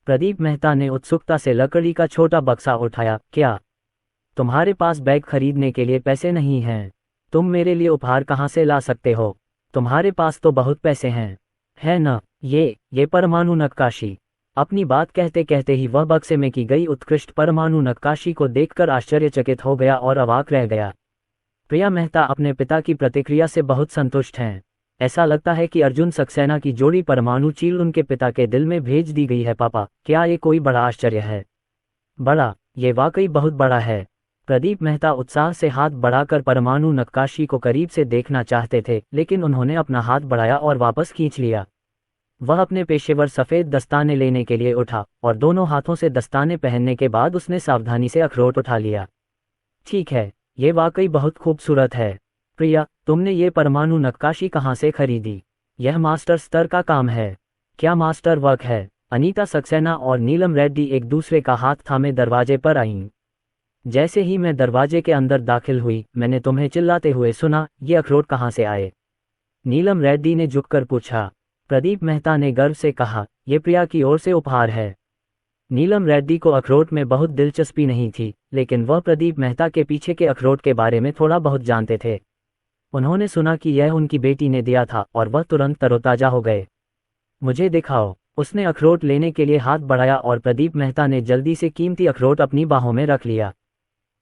प्रदीप मेहता ने उत्सुकता से लकड़ी का छोटा बक्सा उठाया। क्या तुम्हारे पास बैग खरीदने के लिए पैसे नहीं हैं? तुम मेरे लिए उपहार कहाँ से ला सकते हो? तुम्हारे पास तो बहुत पैसे हैं, है न? ये परमाणु नक्काशी। अपनी बात कहते कहते ही वह बक्से में की गई उत्कृष्ट परमाणु नक्काशी को देखकर आश्चर्यचकित हो गया और अवाक रह गया। प्रिया मेहता अपने पिता की प्रतिक्रिया से बहुत संतुष्ट हैं। ऐसा लगता है कि अर्जुन सक्सेना की जोड़ी परमाणु चील उनके पिता के दिल में भेज दी गई है। पापा, क्या ये कोई बड़ा आश्चर्य है? बड़ा, ये वाकई बहुत बड़ा है। प्रदीप मेहता उत्साह से हाथ बढ़ाकर परमाणु नक्काशी को करीब से देखना चाहते थे, लेकिन उन्होंने अपना हाथ बढ़ाया और वापस खींच लिया। वह अपने पेशेवर सफ़ेद दस्ताने लेने के लिए उठा और दोनों हाथों से दस्ताने पहनने के बाद उसने सावधानी से अखरोट उठा लिया। ठीक है, ये वाकई बहुत खूबसूरत है। प्रिया, तुमने ये परमाणु नक्काशी कहाँ से खरीदी? यह मास्टर स्तर का काम है। क्या मास्टर वर्क है? अनीता सक्सेना और नीलम रेड्डी एक दूसरे का हाथ थामे दरवाजे पर आईं। जैसे ही मैं दरवाजे के अंदर दाखिल हुई, मैंने तुम्हें चिल्लाते हुए सुना। ये अखरोट कहाँ से आए? नीलम रेड्डी ने झुककर पूछा। प्रदीप मेहता ने गर्व से कहा, यह प्रिया की ओर से उपहार है। नीलम रेड्डी को अखरोट में बहुत दिलचस्पी नहीं थी, लेकिन वह प्रदीप मेहता के पीछे के अखरोट के बारे में थोड़ा बहुत जानते थे। उन्होंने सुना कि यह उनकी बेटी ने दिया था और वह तुरंत तरोताजा हो गए। मुझे दिखाओ। उसने अखरोट लेने के लिए हाथ बढ़ाया और प्रदीप मेहता ने जल्दी से कीमती अखरोट अपनी बाहों में रख लिया।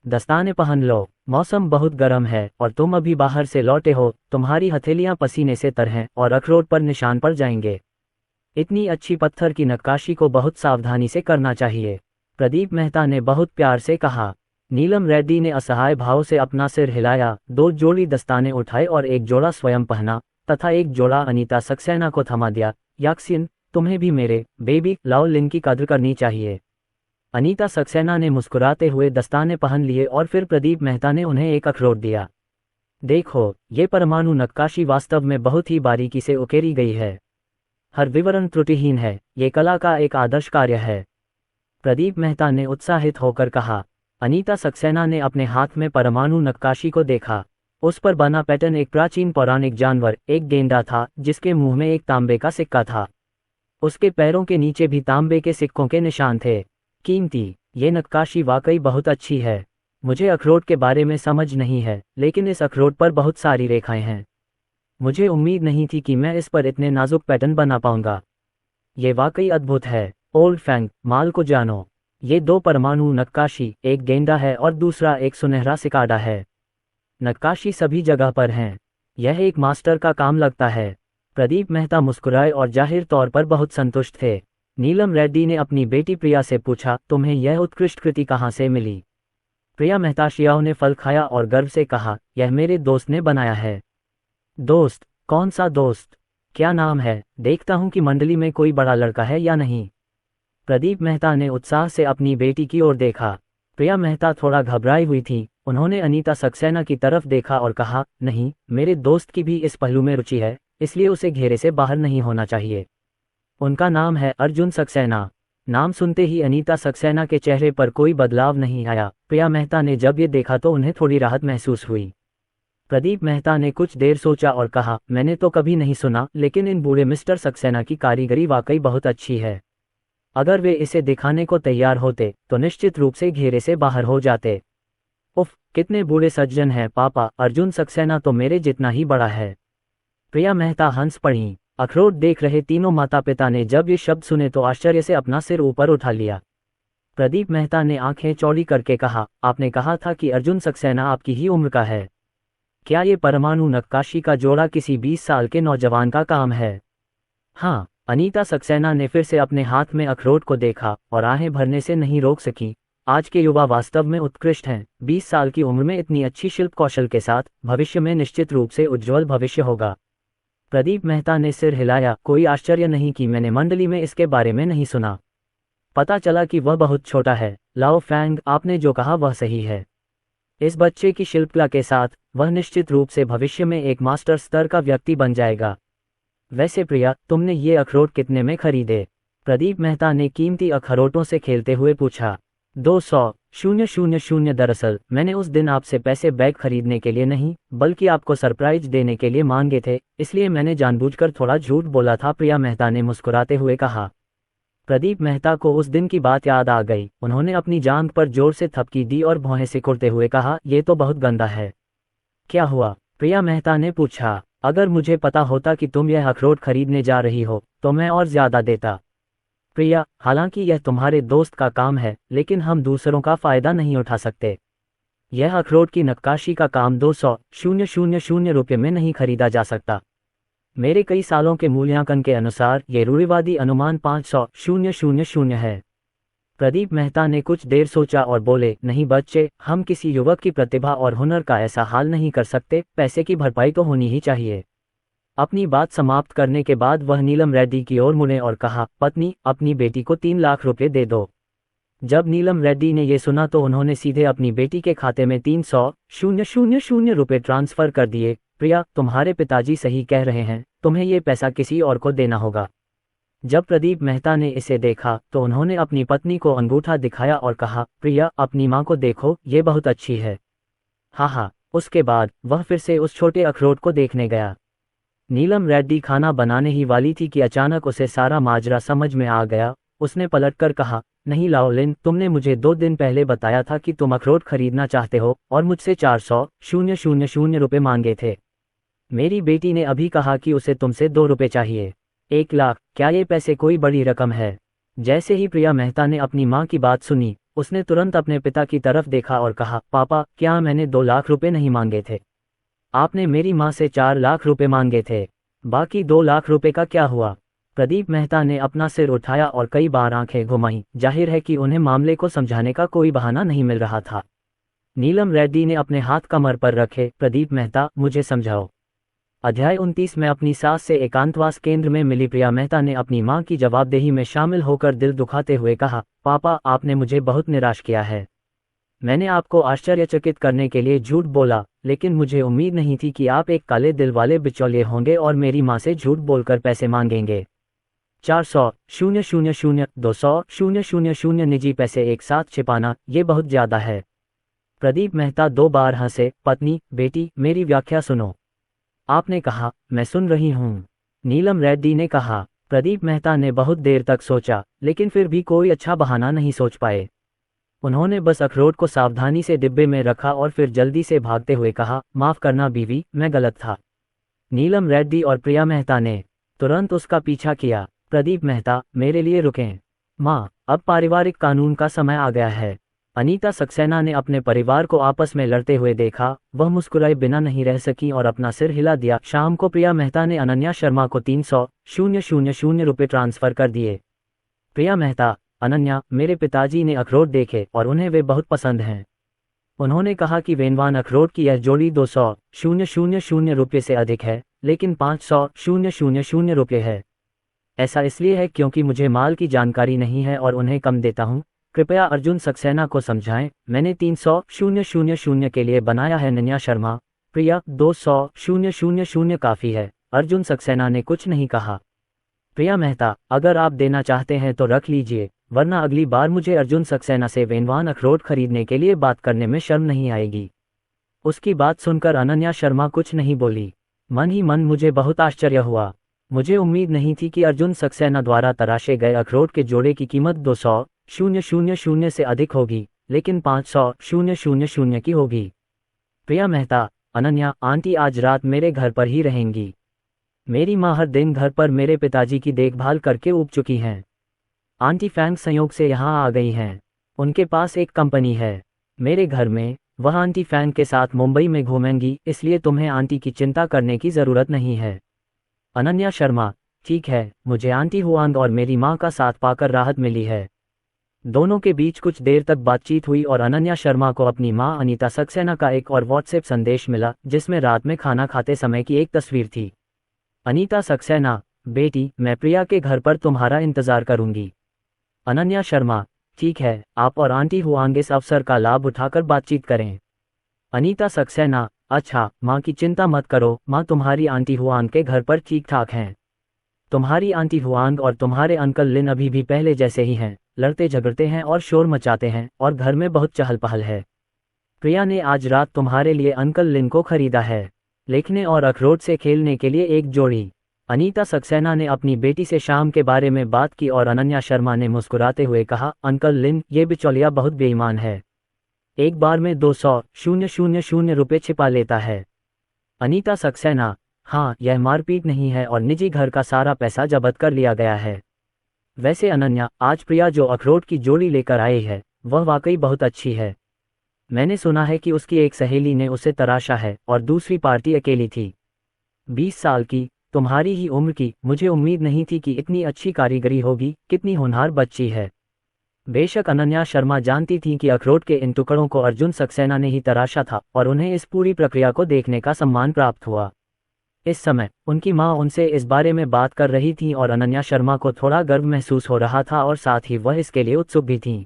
दस्ताने पहन लो, मौसम बहुत गर्म है और तुम अभी बाहर से लौटे हो। तुम्हारी हथेलियां पसीने से तर हैं और अखरोट पर निशान पड़ जाएंगे। इतनी अच्छी पत्थर की नक्काशी को बहुत सावधानी से करना चाहिए, प्रदीप मेहता ने बहुत प्यार से कहा। नीलम रेड्डी ने असहाय भाव से अपना सिर हिलाया। 2 जोड़ी दस्ताने उठाए और एक जोड़ा स्वयं पहना तथा एक जोड़ा अनीता सक्सेना को थमा दिया। याक्सिन, तुम्हें भी मेरे बेबी लाओलिन की कद्र करनी चाहिए। अनीता सक्सेना ने मुस्कुराते हुए दस्ताने पहन लिए और फिर प्रदीप मेहता ने उन्हें एक अखरोट दिया। देखो, ये परमाणु नक्काशी वास्तव में बहुत ही बारीकी से उकेरी गई है। हर विवरण त्रुटिहीन है। ये कला का एक आदर्श कार्य है, प्रदीप मेहता ने उत्साहित होकर कहा। अनीता सक्सेना ने अपने हाथ में परमाणु नक्काशी को देखा। उस पर बना पैटर्न एक प्राचीन पौराणिक जानवर, एक गेंडा था जिसके मुंह में एक तांबे का सिक्का था। उसके पैरों के नीचे भी तांबे के सिक्कों के निशान थे। कीमती, ये नक्काशी वाकई बहुत अच्छी है। मुझे अखरोट के बारे में समझ नहीं है, लेकिन इस अखरोट पर बहुत सारी रेखाएं हैं। मुझे उम्मीद नहीं थी कि मैं इस पर इतने नाजुक पैटर्न बना पाऊंगा। ये वाकई अद्भुत है। ओल्ड फैंग, माल को जानो। ये 2 परमाणु नक्काशी, एक गेंडा है और दूसरा एक सुनहरा सिकाडा है। नक्काशी सभी जगह पर हैं। यह एक मास्टर का काम लगता है। प्रदीप मेहता मुस्कुराए और जाहिर तौर पर बहुत संतुष्ट थे। नीलम रेड्डी ने अपनी बेटी प्रिया से पूछा, तुम्हें यह उत्कृष्ट कृति कहाँ से मिली? प्रिया मेहताशियाओं ने फल खाया और गर्व से कहा, यह मेरे दोस्त ने बनाया है। दोस्त? कौन सा दोस्त? क्या नाम है? देखता हूं कि मंडली में कोई बड़ा लड़का है या नहीं। प्रदीप मेहता ने उत्साह से अपनी बेटी की ओर देखा। प्रिया मेहता थोड़ा घबराई हुई थी। उन्होंने अनीता सक्सेना की तरफ देखा और कहा, नहीं, मेरे दोस्त की भी इस पहलू में रुचि है, इसलिए उसे घेरे से बाहर नहीं होना चाहिए। उनका नाम है अर्जुन सक्सेना। नाम सुनते ही अनीता सक्सेना के चेहरे पर कोई बदलाव नहीं आया। प्रिया मेहता ने जब ये देखा तो उन्हें थोड़ी राहत महसूस हुई। प्रदीप मेहता ने कुछ देर सोचा और कहा, मैंने तो कभी नहीं सुना, लेकिन इन बूढ़े मिस्टर सक्सेना की कारीगरी वाकई बहुत अच्छी है। अगर वे इसे दिखाने को तैयार होते तो निश्चित रूप से घेरे से बाहर हो जाते। उफ, कितने बूढ़े सज्जन हैं पापा। अर्जुन सक्सेना तो मेरे जितना ही बड़ा है। प्रिया मेहता हंस पड़ी। अखरोट देख रहे तीनों माता पिता ने जब ये शब्द सुने तो आश्चर्य से अपना सिर ऊपर उठा लिया। प्रदीप मेहता ने आंखें चौड़ी करके कहा, आपने कहा था कि अर्जुन सक्सेना आपकी ही उम्र का है। क्या ये परमाणु नक्काशी का जोड़ा किसी 20 साल के नौजवान का काम है? हाँ। अनीता सक्सेना ने फिर से अपने हाथ में अखरोट को देखा और आहें भरने से नहीं रोक सकी। आज के युवा वास्तव में उत्कृष्ट हैं। 20 साल की उम्र में इतनी अच्छी शिल्प कौशल के साथ भविष्य में निश्चित रूप से उज्ज्वल भविष्य होगा। प्रदीप मेहता ने सिर हिलाया। कोई आश्चर्य नहीं कि मैंने मंडली में इसके बारे में नहीं सुना। पता चला कि वह बहुत छोटा है। लाओ फैंग, आपने जो कहा वह सही है। इस बच्चे की शिल्पकला के साथ वह निश्चित रूप से भविष्य में एक मास्टर स्तर का व्यक्ति बन जाएगा। वैसे प्रिया, तुमने ये अखरोट कितने में खरीदे? प्रदीप मेहता ने कीमती अखरोटों से खेलते हुए पूछा। 200,000। दरअसल मैंने उस दिन आपसे पैसे बैग खरीदने के लिए नहीं, बल्कि आपको सरप्राइज देने के लिए मांगे थे, इसलिए मैंने जानबूझकर थोड़ा झूठ बोला था, प्रिया मेहता ने मुस्कुराते हुए कहा। प्रदीप मेहता को उस दिन की बात याद आ गई। उन्होंने अपनी जांघ पर जोर से थपकी दी और भौहें सिकुड़ते हुए कहा, ये तो बहुत गंदा है। क्या हुआ? प्रिया मेहता ने पूछा। अगर मुझे पता होता कि तुम यह अखरोट खरीदने जा रही हो तो मैं और ज्यादा देता। प्रिया, हालांकि यह तुम्हारे दोस्त का काम है, लेकिन हम दूसरों का फायदा नहीं उठा सकते। यह अखरोट की नक्काशी का काम 200,000 रुपये में नहीं खरीदा जा सकता। मेरे कई सालों के मूल्यांकन के अनुसार ये रूढ़िवादी अनुमान 500,000 है। प्रदीप मेहता ने कुछ देर सोचा और बोले, नहीं बच्चे, हम किसी युवक की प्रतिभा और हुनर का ऐसा हाल नहीं कर सकते, पैसे की भरपाई तो होनी ही चाहिए। अपनी बात समाप्त करने के बाद वह नीलम रेड्डी की ओर मुड़े और कहा, पत्नी, अपनी बेटी को 3 लाख रुपए दे दो। जब नीलम रेड्डी ने यह सुना तो उन्होंने सीधे अपनी बेटी के खाते में 300,000 रुपए ट्रांसफर कर दिए। प्रिया, तुम्हारे पिताजी सही कह रहे हैं, तुम्हें ये पैसा किसी और को देना होगा। जब प्रदीप मेहता ने इसे देखा तो उन्होंने अपनी पत्नी को अंगूठा दिखाया और कहा, प्रिया, अपनी माँ को देखो, ये बहुत अच्छी है। हाँ। उसके बाद वह फिर से उस छोटे अखरोट को देखने गया। नीलम रेड्डी खाना बनाने ही वाली थी कि अचानक उसे सारा माजरा समझ में आ गया। उसने पलटकर कहा, नहीं लाओलिन, तुमने मुझे 2 दिन पहले बताया था कि तुम अखरोट खरीदना चाहते हो और मुझसे 400,000 रुपये मांगे थे। मेरी बेटी ने अभी कहा कि उसे तुमसे 2 रुपये चाहिए। 1 लाख, क्या ये पैसे कोई बड़ी रकम है? जैसे ही प्रिया मेहता ने अपनी माँ की बात सुनी, उसने तुरंत अपने पिता की तरफ देखा और कहा, पापा, क्या मैंने 2 लाख रुपए नहीं मांगे थे? आपने मेरी माँ से 4 लाख रुपए मांगे थे। बाकी 2 लाख रुपए का क्या हुआ? प्रदीप मेहता ने अपना सिर उठाया और कई बार आंखें घुमाईं। जाहिर है कि उन्हें मामले को समझाने का कोई बहाना नहीं मिल रहा था। नीलम रेड्डी ने अपने हाथ कमर पर रखे। प्रदीप मेहता, मुझे समझाओ। अध्याय 29 में अपनी सास से एकांतवास केंद्र में मिली प्रिया मेहता ने अपनी मां की जवाबदेही में शामिल होकर दिल दुखाते हुए कहा, पापा, आपने मुझे बहुत निराश किया है। मैंने आपको आश्चर्यचकित करने के लिए झूठ बोला, लेकिन मुझे उम्मीद नहीं थी कि आप एक काले दिल वाले बिचौलिए होंगे और मेरी मां से झूठ बोलकर पैसे मांगेंगे। 400,000, 200,000 निजी पैसे एक साथ छिपाना, ये बहुत ज्यादा है। प्रदीप मेहता 2 बार हंसे। पत्नी, बेटी, मेरी व्याख्या सुनो। आपने कहा, मैं सुन रही हूँ। नीलम रेड्डी ने कहा। प्रदीप मेहता ने बहुत देर तक सोचा, लेकिन फिर भी कोई अच्छा बहाना नहीं सोच पाए। उन्होंने बस अखरोट को सावधानी से डिब्बे में रखा और फिर जल्दी से भागते हुए कहा, माफ करना बीवी, मैं गलत था। नीलम रेड्डी और प्रिया मेहता ने तुरंत उसका पीछा किया। प्रदीप मेहता, मेरे लिए रुकें। माँ, अब पारिवारिक कानून का समय आ गया है। अनीता सक्सेना ने अपने परिवार को आपस में लड़ते हुए देखा। वह मुस्कुराए बिना नहीं रह सकी और अपना सिर हिला दिया। शाम को प्रिया मेहता ने अनन्या शर्मा को 300,000 रुपये ट्रांसफर कर दिए। प्रिया मेहता, अनन्या, मेरे पिताजी ने अखरोट देखे और उन्हें वे बहुत पसंद हैं। उन्होंने कहा कि वेनवान अखरोट की यह जोड़ी 200,000 रुपये से अधिक है, लेकिन 500,000 रुपये है। ऐसा इसलिए है क्योंकि मुझे माल की जानकारी नहीं है और उन्हें कम देता हूँ। कृपया अर्जुन सक्सेना को समझाएं। मैंने 300,000 के लिए बनाया है। अनन्या शर्मा, प्रिया, 200,000 काफ़ी है। अर्जुन सक्सेना ने कुछ नहीं कहा। प्रिया मेहता, अगर आप देना चाहते हैं तो रख लीजिए, वरना अगली बार मुझे अर्जुन सक्सेना से वेनवान अखरोट खरीदने के लिए बात करने में शर्म नहीं आएगी। उसकी बात सुनकर अनन्या शर्मा कुछ नहीं बोली। मन ही मन मुझे बहुत आश्चर्य हुआ। मुझे उम्मीद नहीं थी कि अर्जुन सक्सेना द्वारा तराशे गए अखरोट के जोड़े की कीमत 200,000 से अधिक होगी, लेकिन 500,000 की होगी। प्रिया मेहता, अनन्या, आंटी आज रात मेरे घर पर ही रहेंगी। मेरी माँ हर दिन घर पर मेरे पिताजी की देखभाल करके ऊब चुकी हैं। आंटी फैंग संयोग से यहाँ आ गई हैं। उनके पास एक कंपनी है मेरे घर में। वह आंटी फैंग के साथ मुंबई में घूमेंगी, इसलिए तुम्हें आंटी की चिंता करने की ज़रूरत नहीं है। अनन्या शर्मा, ठीक है, मुझे आंटी हुआंग और मेरी माँ का साथ पाकर राहत मिली है। दोनों के बीच कुछ देर तक बातचीत हुई और अनन्या शर्मा को अपनी माँ अनीता सक्सेना का एक और व्हाट्सएप संदेश मिला, जिसमें रात में खाना खाते समय की एक तस्वीर थी। अनीता सक्सेना, बेटी मैं प्रिया के घर पर तुम्हारा इंतजार करूंगी। अनन्या शर्मा, ठीक है, आप और आंटी हुआंग इस अवसर का लाभ उठाकर बातचीत करें। अनीता सक्सेना, अच्छा माँ की चिंता मत करो, माँ तुम्हारी आंटी हुआंग के घर पर ठीक ठाक हैं। तुम्हारी आंटी हुआंग और तुम्हारे अंकल लिन अभी भी पहले जैसे ही हैं, लड़ते झगड़ते हैं और शोर मचाते हैं और घर में बहुत चहल पहल है। प्रिया ने आज रात तुम्हारे लिए अंकल लिन को खरीदा है, लिखने और अखरोट से खेलने के लिए एक जोड़ी। अनीता सक्सेना ने अपनी बेटी से शाम के बारे में बात की और अनन्या शर्मा ने मुस्कुराते हुए कहा, अंकल लिन ये बिचौलिया बहुत बेईमान है, एक बार में 200,000 रुपये छिपा लेता है। अनीता सक्सेना, हाँ यह मारपीट नहीं है और निजी घर का सारा पैसा जब्त कर लिया गया है। वैसे अनन्या, आज प्रिया जो अखरोट की जोड़ी लेकर आई है वह वाकई बहुत अच्छी है। मैंने सुना है कि उसकी एक सहेली ने उसे तराशा है और दूसरी पार्टी अकेली थी। 20 साल की, तुम्हारी ही उम्र की, मुझे उम्मीद नहीं थी कि इतनी अच्छी कारीगरी होगी, कितनी होनहार बच्ची है। बेशक अनन्या शर्मा जानती थी कि अखरोट के इन टुकड़ों को अर्जुन सक्सेना ने ही तराशा था और उन्हें इस पूरी प्रक्रिया को देखने का सम्मान प्राप्त हुआ। इस समय उनकी मां उनसे इस बारे में बात कर रही थी और अनन्या शर्मा को थोड़ा गर्व महसूस हो रहा था और साथ ही वह इसके लिए उत्सुक भी थीं।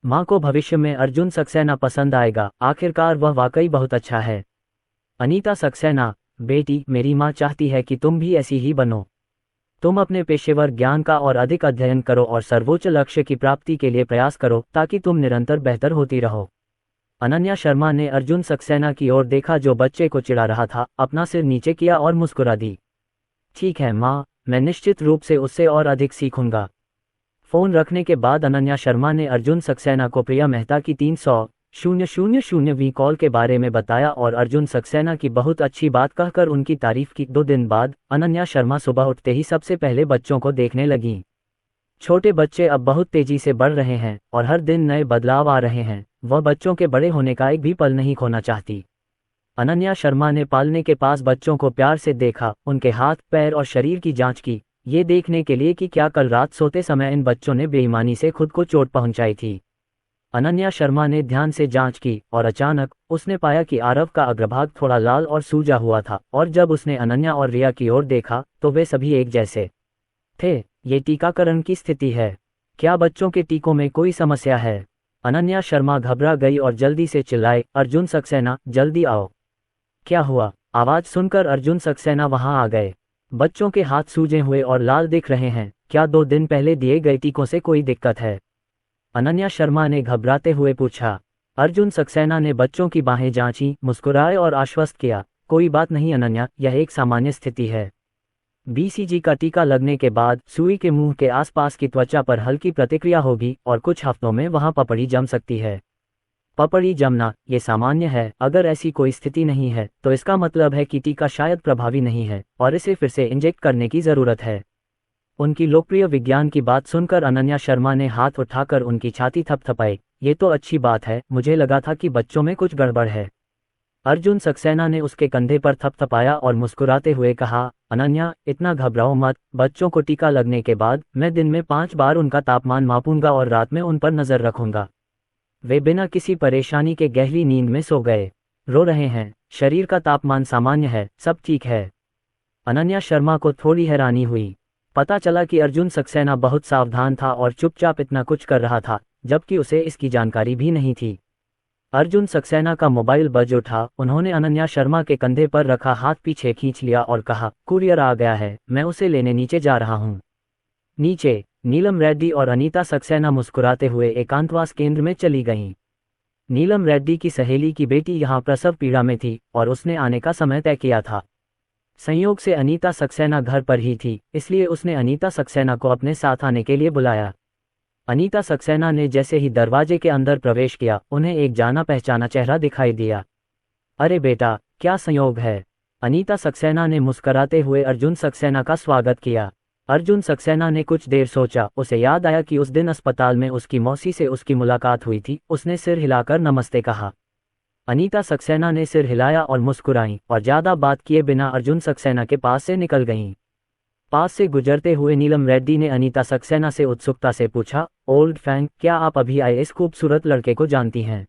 मां को भविष्य में अर्जुन सक्सेना पसंद आएगा, आखिरकार वह वाकई बहुत अच्छा है। अनीता सक्सेना, बेटी मेरी मां चाहती है कि तुम भी ऐसी ही बनो। तुम अपने पेशेवर ज्ञान का और अधिक अध्ययन करो और सर्वोच्च लक्ष्य की प्राप्ति के लिए प्रयास करो ताकि तुम निरंतर बेहतर होती रहो। अनन्या शर्मा ने अर्जुन सक्सेना की ओर देखा जो बच्चे को चिढ़ा रहा था, अपना सिर नीचे किया और मुस्कुरा दी। ठीक है माँ, मैं निश्चित रूप से उससे और अधिक सीखूंगा। फोन रखने के बाद अनन्या शर्मा ने अर्जुन सक्सेना को प्रिया मेहता की 300,000 कॉल के बारे में बताया और अर्जुन सक्सेना की बहुत अच्छी बात कहकर उनकी तारीफ की। 2 दिन बाद अनन्या शर्मा सुबह उठते ही सबसे पहले बच्चों को देखने लगीं। छोटे बच्चे अब बहुत तेजी से बढ़ रहे हैं और हर दिन नए बदलाव आ रहे हैं, वह बच्चों के बड़े होने का एक भी पल नहीं खोना चाहती। अनन्या शर्मा ने पालने के पास बच्चों को प्यार से देखा, उनके हाथ, पैर और शरीर की जांच की, ये देखने के लिए कि क्या कल रात सोते समय इन बच्चों ने बेईमानी से खुद को चोट पहुंचाई थी। अनन्या शर्मा ने ध्यान से जांच की और अचानक उसने पाया कि आरव का अग्रभाग थोड़ा लाल और सूजा हुआ था और जब उसने अनन्या और रिया की ओर देखा तो वे सभी एक जैसे थे। ये टीकाकरण की स्थिति है, क्या बच्चों के टीकों में कोई समस्या है? अनन्या शर्मा घबरा गई और जल्दी से चिल्लाए, अर्जुन सक्सेना जल्दी आओ। क्या हुआ? आवाज सुनकर अर्जुन सक्सेना वहां आ गए। बच्चों के हाथ सूजे हुए और लाल दिख रहे हैं, क्या 2 दिन पहले दिए गए टीकों से कोई दिक्कत है? अनन्या शर्मा ने घबराते हुए पूछा। अर्जुन सक्सेना ने बच्चों की बाहें जांची, मुस्कुराए और आश्वस्त किया, कोई बात नहीं अनन्या, यह एक सामान्य स्थिति है। बीसीजी का टीका लगने के बाद सुई के मुंह के आसपास की त्वचा पर हल्की प्रतिक्रिया होगी और कुछ हफ्तों में वहां पपड़ी जम सकती है। पपड़ी जमना ये सामान्य है, अगर ऐसी कोई स्थिति नहीं है तो इसका मतलब है कि टीका शायद प्रभावी नहीं है और इसे फिर से इंजेक्ट करने की जरूरत है। उनकी लोकप्रिय विज्ञान की बात सुनकर अनन्या शर्मा ने हाथ उठाकर उनकी छाती थपथपाई, ये तो अच्छी बात है, मुझे लगा था कि बच्चों में कुछ गड़बड़ है। अर्जुन सक्सेना ने उसके कंधे पर थपथपाया और मुस्कुराते हुए कहा, अनन्या इतना घबराओ मत, बच्चों को टीका लगने के बाद मैं दिन में 5 बार उनका तापमान मापूंगा और रात में उन पर नजर रखूंगा। वे बिना किसी परेशानी के गहरी नींद में सो गए। रो रहे हैं, शरीर का तापमान सामान्य है, सब ठीक है। अनन्या शर्मा को थोड़ी हैरानी हुई, पता चला कि अर्जुन सक्सेना बहुत सावधान था और चुपचाप इतना कुछ कर रहा था जबकि उसे इसकी जानकारी भी नहीं थी। अर्जुन सक्सेना का मोबाइल बज उठा, उन्होंने अनन्या शर्मा के कंधे पर रखा हाथ पीछे खींच लिया और कहा, कुरियर आ गया है, मैं उसे लेने नीचे जा रहा हूँ। नीचे नीलम रेड्डी और अनीता सक्सेना मुस्कुराते हुए एकांतवास केंद्र में चली गईं। नीलम रेड्डी की सहेली की बेटी यहाँ प्रसव पीड़ा में थी और उसने आने का समय तय किया था। संयोग से अनीता सक्सेना घर पर ही थी, इसलिए उसने अनीता सक्सेना को अपने साथ आने के लिए बुलाया। अनीता सक्सेना ने जैसे ही दरवाजे के अंदर प्रवेश किया, उन्हें एक जाना पहचाना चेहरा दिखाई दिया। अरे बेटा, क्या संयोग है? अनीता सक्सेना ने मुस्कुराते हुए अर्जुन सक्सेना का स्वागत किया। अर्जुन सक्सेना ने कुछ देर सोचा, उसे याद आया कि उस दिन अस्पताल में उसकी मौसी से उसकी मुलाकात हुई थी। उसने सिर हिलाकर नमस्ते कहा। अनीता सक्सेना ने सिर हिलाया और मुस्कुराई और ज्यादा बात किए बिना अर्जुन सक्सेना के पास से निकल गईं। पास से गुजरते हुए नीलम रेड्डी ने अनीता सक्सेना से उत्सुकता से पूछा, ओल्ड फैंग, क्या आप अभी आए इस खूबसूरत लड़के को जानती हैं?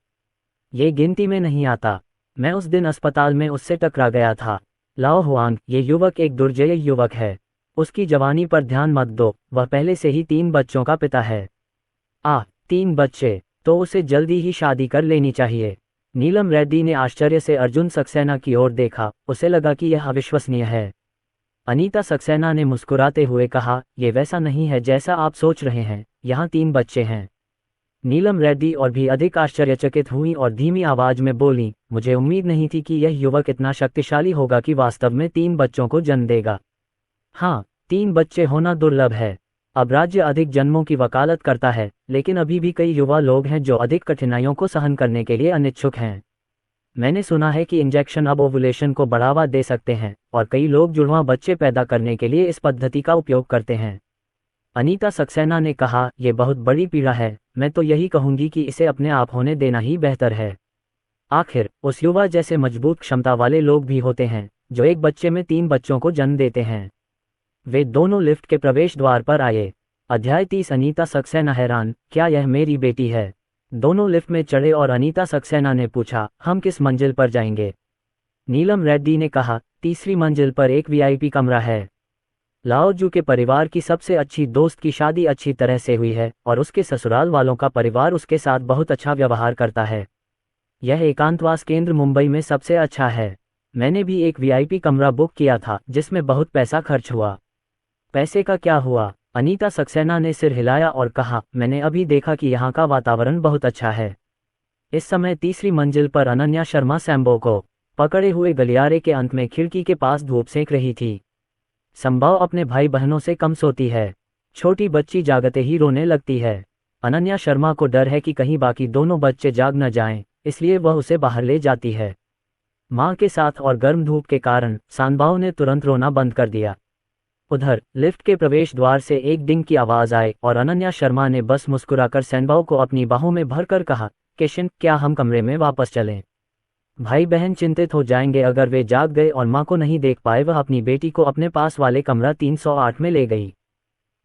ये गिनती में नहीं आता, मैं उस दिन अस्पताल में उससे टकरा गया था। लाओ हुआंग, ये युवक एक दुर्जय युवक है। उसकी जवानी पर ध्यान मत दो, वह पहले से ही 3 बच्चों का पिता है। 3 बच्चे, तो उसे जल्दी ही शादी कर लेनी चाहिए। नीलम रेड्डी ने आश्चर्य से अर्जुन सक्सेना की ओर देखा, उसे लगा कि यह अविश्वसनीय है। अनीता सक्सेना ने मुस्कुराते हुए कहा, यह वैसा नहीं है जैसा आप सोच रहे हैं, यहाँ 3 बच्चे हैं। नीलम रेड्डी और भी अधिक आश्चर्यचकित हुई और धीमी आवाज में बोली, मुझे उम्मीद नहीं थी कि यह युवक इतना शक्तिशाली होगा कि वास्तव में 3 बच्चों को जन्म देगा। हाँ, 3 बच्चे होना दुर्लभ है। अब राज्य अधिक जन्मों की वकालत करता है, लेकिन अभी भी कई युवा लोग हैं जो अधिक कठिनाइयों को सहन करने के लिए अनिच्छुक हैं। मैंने सुना है कि इंजेक्शन अब ओवुलेशन को बढ़ावा दे सकते हैं, और कई लोग जुड़वां बच्चे पैदा करने के लिए इस पद्धति का उपयोग करते हैं। अनीता सक्सेना ने कहा, यह बहुत बड़ी पीड़ा है, मैं तो यही कहूंगी कि इसे अपने आप होने देना ही बेहतर है। आखिर उस युवा जैसे मजबूत क्षमता वाले लोग भी होते हैं, जो एक बच्चे में 3 बच्चों को जन्म देते हैं। वे दोनों लिफ्ट के प्रवेश द्वार पर आए। अध्याय 30। अनीता सक्सेना हैरान, क्या यह मेरी बेटी है? दोनों लिफ्ट में चढ़े और अनीता सक्सेना ने पूछा, हम किस मंजिल पर जाएंगे? नीलम रेड्डी ने कहा, 3री मंजिल पर एक वीआईपी कमरा है। लाओजू के परिवार की सबसे अच्छी दोस्त की शादी अच्छी तरह से हुई है और उसके ससुराल वालों का परिवार उसके साथ बहुत अच्छा व्यवहार करता है। यह एकांतवास केंद्र मुंबई में सबसे अच्छा है। मैंने भी एक वीआईपी कमरा बुक किया था जिसमें बहुत पैसा खर्च हुआ। पैसे का क्या हुआ? अनीता सक्सेना ने सिर हिलाया और कहा, मैंने अभी देखा कि यहाँ का वातावरण बहुत अच्छा है। इस समय 3री मंजिल पर अनन्या शर्मा सैम्बो को पकड़े हुए गलियारे के अंत में खिड़की के पास धूप सेंक रही थी। संभव अपने भाई बहनों से कम सोती है। छोटी बच्ची जागते ही रोने लगती है। अनन्या शर्मा को डर है कि कहीं बाकी दोनों बच्चे जाग न जाएं, इसलिए वह उसे बाहर ले जाती है। मां के साथ और गर्म धूप के कारण सांबाओ ने तुरंत रोना बंद कर दिया। उधर लिफ्ट के प्रवेश द्वार से एक डिंग की आवाज आई और अनन्या शर्मा ने बस मुस्कुराकर सैनबाओ को अपनी बाहों में भरकर कहा, किशन, क्या हम कमरे में वापस चलें? भाई बहन चिंतित हो जाएंगे अगर वे जाग गए और मां को नहीं देख पाए। वह अपनी बेटी को अपने पास वाले कमरा 308 में ले गई।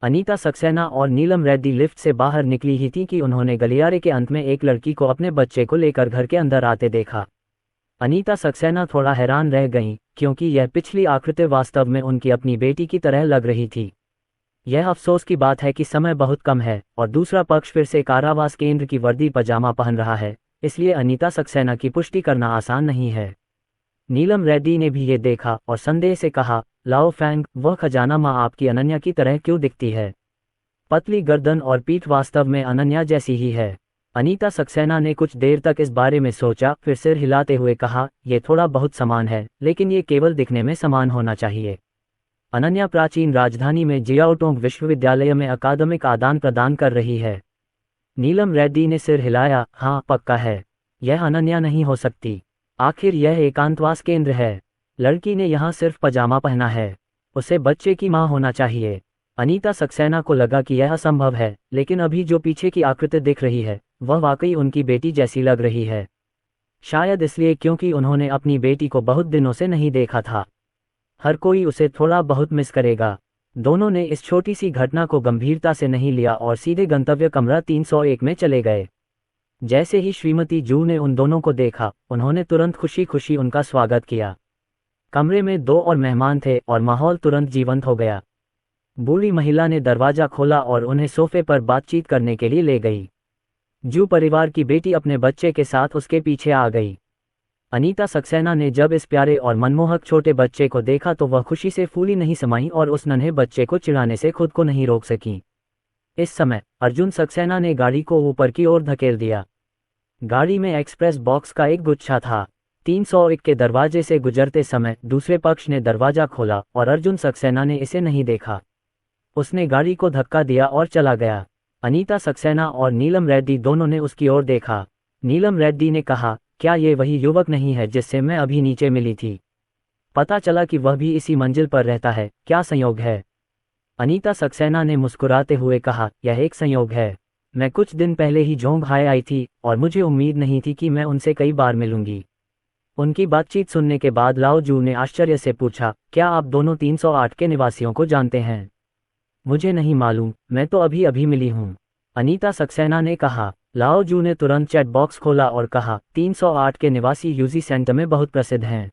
अनीता सक्सेना और नीलम रेड्डी लिफ्ट से बाहर निकली ही थी कि उन्होंने गलियारे के अंत में एक लड़की को अपने बच्चे को लेकर घर के अंदर आते देखा। अनीता सक्सेना थोड़ा हैरान रह गईं, क्योंकि यह पिछली आकृति वास्तव में उनकी अपनी बेटी की तरह लग रही थी। यह अफसोस की बात है कि समय बहुत कम है और दूसरा पक्ष फिर से कारावास केंद्र की वर्दी पजामा पहन रहा है, इसलिए अनीता सक्सेना की पुष्टि करना आसान नहीं है। नीलम रेड्डी ने भी ये देखा और संदेह से कहा, लाओ फैंग, वह खजाना माँ आपकी अनन्या की तरह क्यों दिखती है? पतली गर्दन और पीठ वास्तव में अनन्या जैसी ही है। अनीता सक्सेना ने कुछ देर तक इस बारे में सोचा, फिर सिर हिलाते हुए कहा, यह थोड़ा बहुत समान है, लेकिन ये केवल दिखने में समान होना चाहिए। अनन्या प्राचीन राजधानी में जियाओटोंग विश्वविद्यालय में अकादमिक आदान प्रदान कर रही है। नीलम रेड्डी ने सिर हिलाया, हाँ पक्का है, यह अनन्या नहीं हो सकती। आखिर यह एकांतवास केंद्र है। लड़की ने यहाँ सिर्फ पजामा पहना है, उसे बच्चे की माँ होना चाहिए। अनीता सक्सेना को लगा कि यह असंभव है, लेकिन अभी जो पीछे की आकृति दिख रही है वह वाकई उनकी बेटी जैसी लग रही है। शायद इसलिए क्योंकि उन्होंने अपनी बेटी को बहुत दिनों से नहीं देखा था। हर कोई उसे थोड़ा बहुत मिस करेगा। दोनों ने इस छोटी सी घटना को गंभीरता से नहीं लिया और सीधे गंतव्य कमरा 301 में चले गए। जैसे ही श्रीमती जू ने उन दोनों को देखा, उन्होंने तुरंत खुशी खुशी उनका स्वागत किया। कमरे में 2 और मेहमान थे और माहौल तुरंत जीवंत हो गया। बूढ़ी महिला ने दरवाजा खोला और उन्हें सोफे पर बातचीत करने के लिए ले गई। जू परिवार की बेटी अपने बच्चे के साथ उसके पीछे आ गई। अनीता सक्सेना ने जब इस प्यारे और मनमोहक छोटे बच्चे को देखा तो वह खुशी से फूली नहीं समाई और उस नन्हे बच्चे को चिढ़ाने से खुद को नहीं रोक सकी। इस समय अर्जुन सक्सेना ने गाड़ी को ऊपर की ओर धकेल दिया। गाड़ी में एक्सप्रेस बॉक्स का एक गुच्छा था। 301 के दरवाजे से गुजरते समय दूसरे पक्ष ने दरवाजा खोला और अर्जुन सक्सेना ने इसे नहीं देखा। उसने गाड़ी को धक्का दिया और चला गया। अनीता सक्सेना और नीलम रेड्डी दोनों ने उसकी ओर देखा। नीलम रेड्डी ने कहा, क्या ये वही युवक नहीं है जिससे मैं अभी नीचे मिली थी? पता चला कि वह भी इसी मंजिल पर रहता है, क्या संयोग है? अनीता सक्सेना ने मुस्कुराते हुए कहा, यह एक संयोग है। मैं कुछ दिन पहले ही जोंगहाई आई थी और मुझे उम्मीद नहीं थी कि मैं उनसे कई बार मिलूंगी। उनकी बातचीत सुनने के बाद लाओ जू ने आश्चर्य से पूछा, क्या आप दोनों 308 के निवासियों को जानते हैं? मुझे नहीं मालूम, मैं तो अभी अभी मिली हूँ, अनीता सक्सेना ने कहा। लाओ जू ने तुरंत चैट बॉक्स खोला और कहा, 308 के निवासी यूजी सेंटर में बहुत प्रसिद्ध हैं।